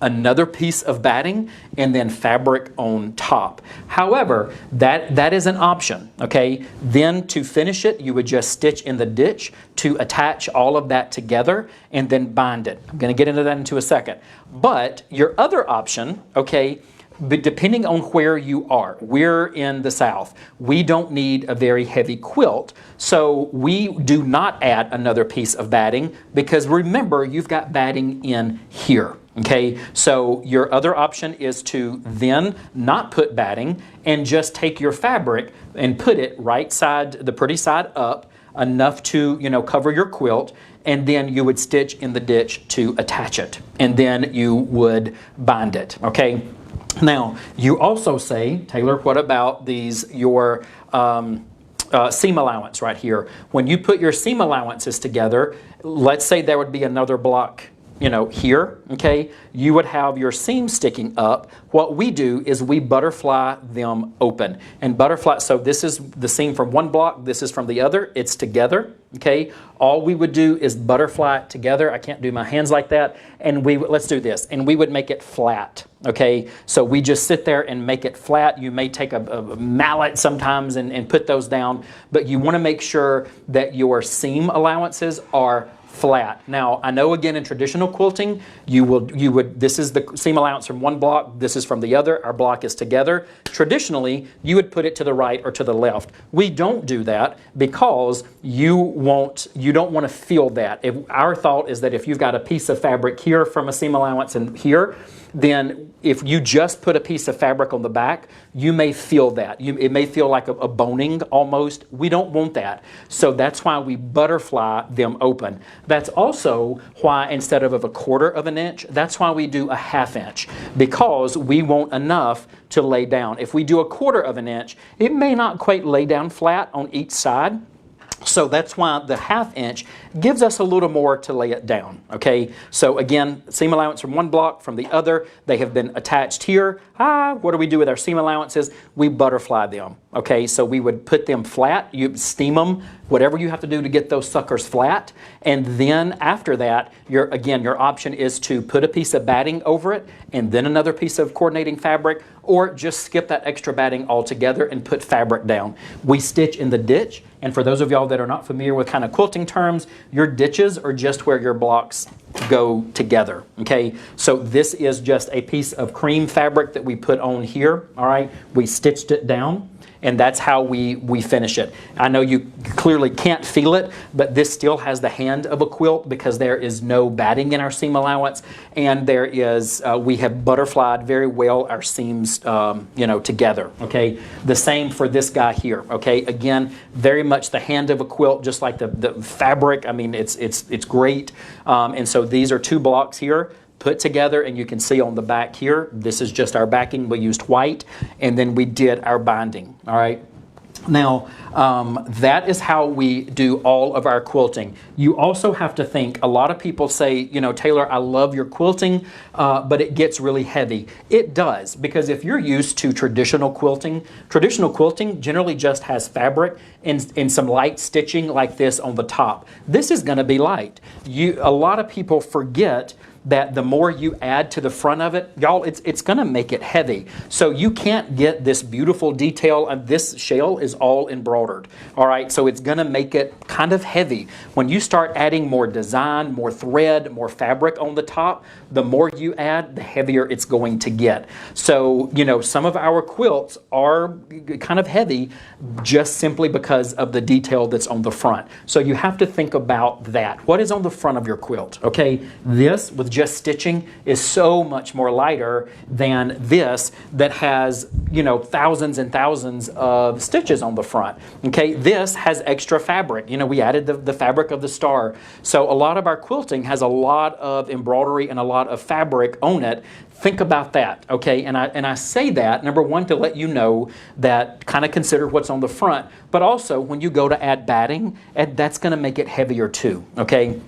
another piece of batting, and then fabric on top. However, that is an option, okay? Then to finish it, you would just stitch in the ditch to attach all of that together and then bind it. I'm going to get into that in a second. But your other option, okay, but depending on where you are, we're in the South. We don't need a very heavy quilt, so we do not add another piece of batting because remember, you've got batting in here. Okay, so your other option is to then not put batting and just take your fabric and put it right side, the pretty side up, enough to, cover your quilt, and then you would stitch in the ditch to attach it, and then you would bind it, okay? Now, you also say, Taylor, what about your seam allowance right here? When you put your seam allowances together, let's say there would be another block here, okay, you would have your seam sticking up. What we do is we butterfly them open. And butterfly, so this is the seam from one block, this is from the other, it's together, okay? All we would do is butterfly it together. I can't do my hands like that. And let's do this, and we would make it flat, okay? So we just sit there and make it flat. You may take a mallet sometimes and put those down, but you want to make sure that your seam allowances are flat. Now, I know again in traditional quilting, this is the seam allowance from one block, this is from the other, our block is together. Traditionally, you would put it to the right or to the left. We don't do that because you don't want to feel that. Our thought is that if you've got a piece of fabric here from a seam allowance and here, then if you just put a piece of fabric on the back, you may feel that. It may feel like a boning almost. We don't want that. So that's why we butterfly them open. That's also why instead of 1/4 of an inch, that's why we do a 1/2 inch, because we want enough to lay down. If we do 1/4 of an inch, it may not quite lay down flat on each side. So that's why the 1/2 inch gives us a little more to lay it down, okay? So again, seam allowance from one block, from the other, they have been attached here. What do we do with our seam allowances? We butterfly them, okay? So we would put them flat, you steam them, whatever you have to do to get those suckers flat, and then after that, your option is to put a piece of batting over it, and then another piece of coordinating fabric, or just skip that extra batting altogether and put fabric down. We stitch in the ditch, and for those of y'all that are not familiar with kind of quilting terms, your ditches are just where your blocks go together, okay? So this is just a piece of cream fabric that we put on here, all right? We stitched it down, and that's how we finish it. I know you clearly can't feel it, but this still has the hand of a quilt because there is no batting in our seam allowance, and there is, we have butterflied very well our seams, together, okay? The same for this guy here, okay? Again, very much the hand of a quilt, just like the fabric. I mean, it's great. And so these are 2 blocks here put together, and you can see on the back here, this is just our backing. We used white, and then we did our binding, all right? Now, that is how we do all of our quilting. You also have to think, a lot of people say, Taylor, I love your quilting, but it gets really heavy. It does, because if you're used to traditional quilting generally just has fabric and some light stitching like this on the top. This is going to be light. A lot of people forget that the more you add to the front of it, y'all, it's going to make it heavy. So you can't get this beautiful detail, and this shell is all embroidered, all right? So it's going to make it kind of heavy. When you start adding more design, more thread, more fabric on the top, the more you add, the heavier it's going to get. So, some of our quilts are kind of heavy just simply because of the detail that's on the front. So you have to think about that. What is on the front of your quilt, okay? This, with just stitching, is so much more lighter than this that has, thousands and thousands of stitches on the front. Okay, this has extra fabric. We added the fabric of the star. So a lot of our quilting has a lot of embroidery and a lot of fabric on it. Think about that, okay? And I say that, number one, to let you know that kind of consider what's on the front, but also when you go to add batting, that's going to make it heavier too, okay?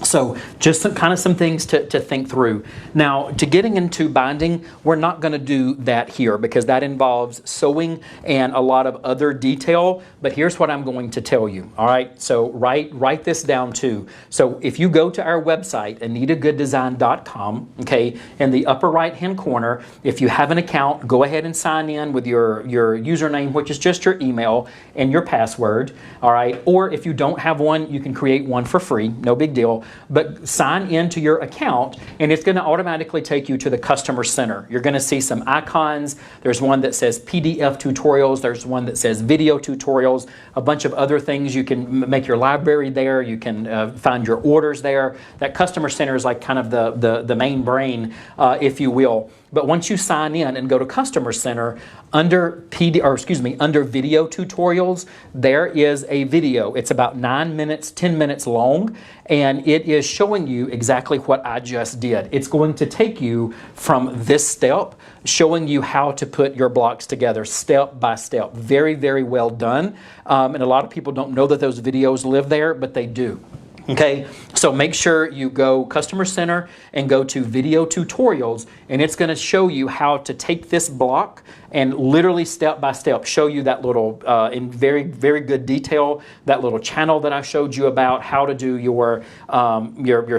So just some things to think through. Now, to getting into binding, we're not going to do that here because that involves sewing and a lot of other detail. But here's what I'm going to tell you. All right. So write this down too. So if you go to our website, AnitaGoodDesign.com, okay, in the upper right hand corner, if you have an account, go ahead and sign in with your username, which is just your email and your password. All right. Or if you don't have one, you can create one for free. No big deal. But sign into your account, and it's going to automatically take you to the Customer Center. You're going to see some icons. There's one that says PDF tutorials. There's one that says video tutorials. A bunch of other things. You can make your library there. You can find your orders there. That Customer Center is like kind of the main brain, if you will. But once you sign in and go to Customer Center, under video tutorials, there is a video. It's about 9 minutes, 10 minutes long, and it is showing you exactly what I just did. It's going to take you from this step, showing you how to put your blocks together step by step. Very, very well done. And a lot of people don't know that those videos live there, but they do. Okay, so make sure you go Customer Center and go to Video Tutorials, and it's going to show you how to take this block and literally step by step show you that little, in very, very good detail, that little channel that I showed you about how to do your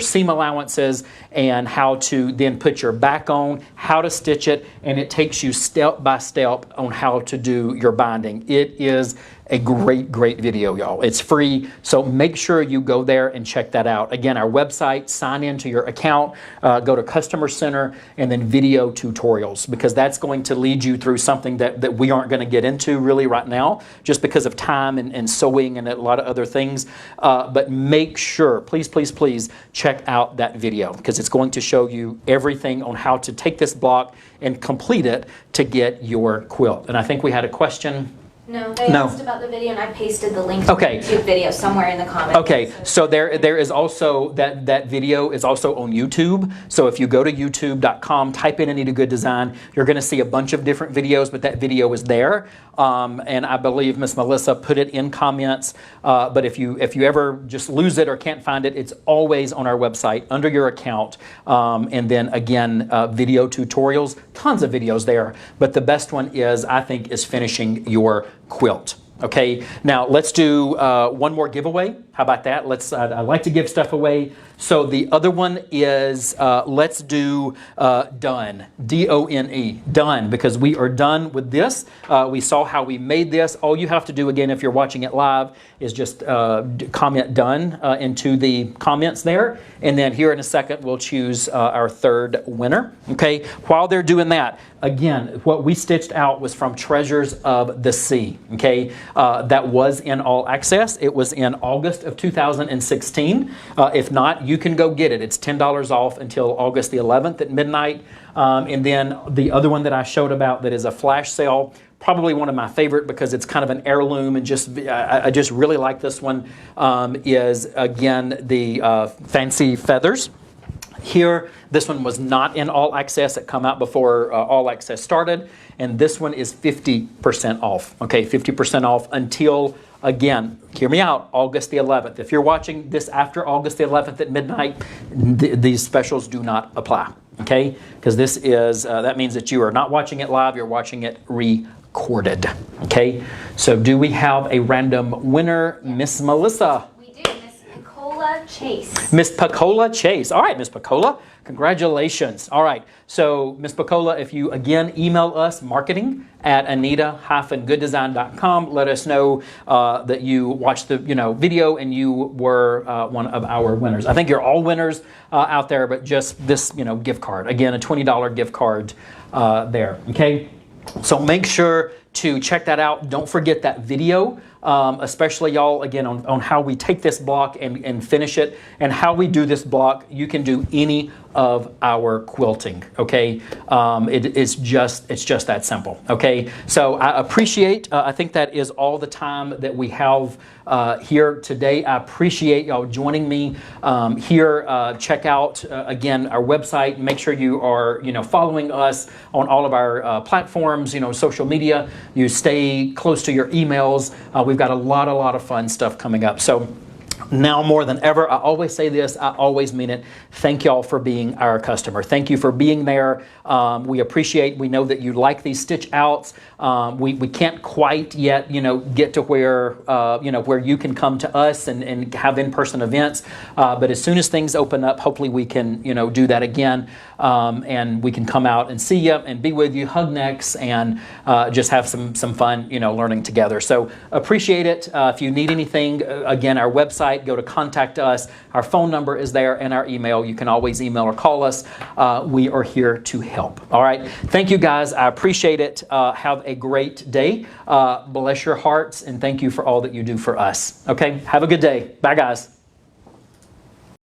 seam allowances and how to then put your back on, how to stitch it, and it takes you step by step on how to do your binding. It is a great, great video, y'all. It's free, so make sure you go there and check that out. Again, our website, sign into your account, go to Customer Center, and then Video Tutorials, because that's going to lead you through something that we aren't going to get into really right now, just because of time and sewing and a lot of other things. But make sure, please, please, please check out that video, because it's going to show you everything on how to take this block and complete it to get your quilt. And I think we had a question. No, they No. asked about the video and I pasted the link Okay. to the YouTube video somewhere in the comments. Okay, so there is also, that video is also on YouTube. So if you go to youtube.com, type in Anita Goodesign, you're going to see a bunch of different videos, but that video is there. And I believe Miss Melissa put it in comments. But if you ever just lose it or can't find it, it's always on our website under your account. And then again, video tutorials, tons of videos there. But the best one is, I think, is finishing your quilt. Okay, now let's do one more giveaway. How about that? I like to give stuff away. So the other one is let's do done, D-O-N-E, done, because we are done with this. We saw how we made this. All you have to do, again, if you're watching it live, is just comment done into the comments there. And then here in a second, we'll choose our third winner. Okay, while they're doing that, again, what we stitched out was from Treasures of the Sea. Okay, that was in all access. It was in August of 2016. If not, you can go get it. It's $10 off until August the 11th at midnight. And then the other one that I showed about that is a flash sale, probably one of my favorite because it's kind of an heirloom and I just really like this one, is again the Fancy Feathers. Here, this one was not in all access. It come out before all access started. And this one is 50% off. Okay, 50% off until, again, hear me out, August the 11th. If you're watching this after August the 11th at midnight, these specials do not apply. Okay, because this is, that means that you are not watching it live, you're watching it recorded. Okay, so do we have a random winner, Miss Melissa? Chase. Miss Pacola Chase. All right, Miss Pacola, congratulations. All right, so Miss Pacola, if you again email us marketing@anita-gooddesign.com, let us know that you watched the video and you were one of our winners. I think you're all winners out there, but just this gift card. Again, a $20 gift card there. Okay, so make sure to check that out. Don't forget that video. Especially y'all, again, on how we take this block and finish it, and how we do this block. You can do any of our quilting, okay? It's just that simple, okay? So I appreciate, I think that is all the time that we have here today. I appreciate y'all joining me here. Check out, again, our website. Make sure you are, following us on all of our platforms, social media. You stay close to your emails. We've got a lot of fun stuff coming up. So now more than ever, I always say this, I always mean it. Thank y'all for being our customer. Thank you for being there. We appreciate, we know that you like these stitch outs. We can't quite yet, get to where, where you can come to us and have in-person events. But as soon as things open up, hopefully we can, do that again. And we can come out and see you and be with you, hug necks, and just have some fun, learning together. So appreciate it. If you need anything, again, our website, go to contact us. Our phone number is there and our email. You can always email or call us. We are here to help. All right. Thank you, guys. I appreciate it. Have a great day. Bless your hearts, and thank you for all that you do for us. Okay. Have a good day. Bye, guys.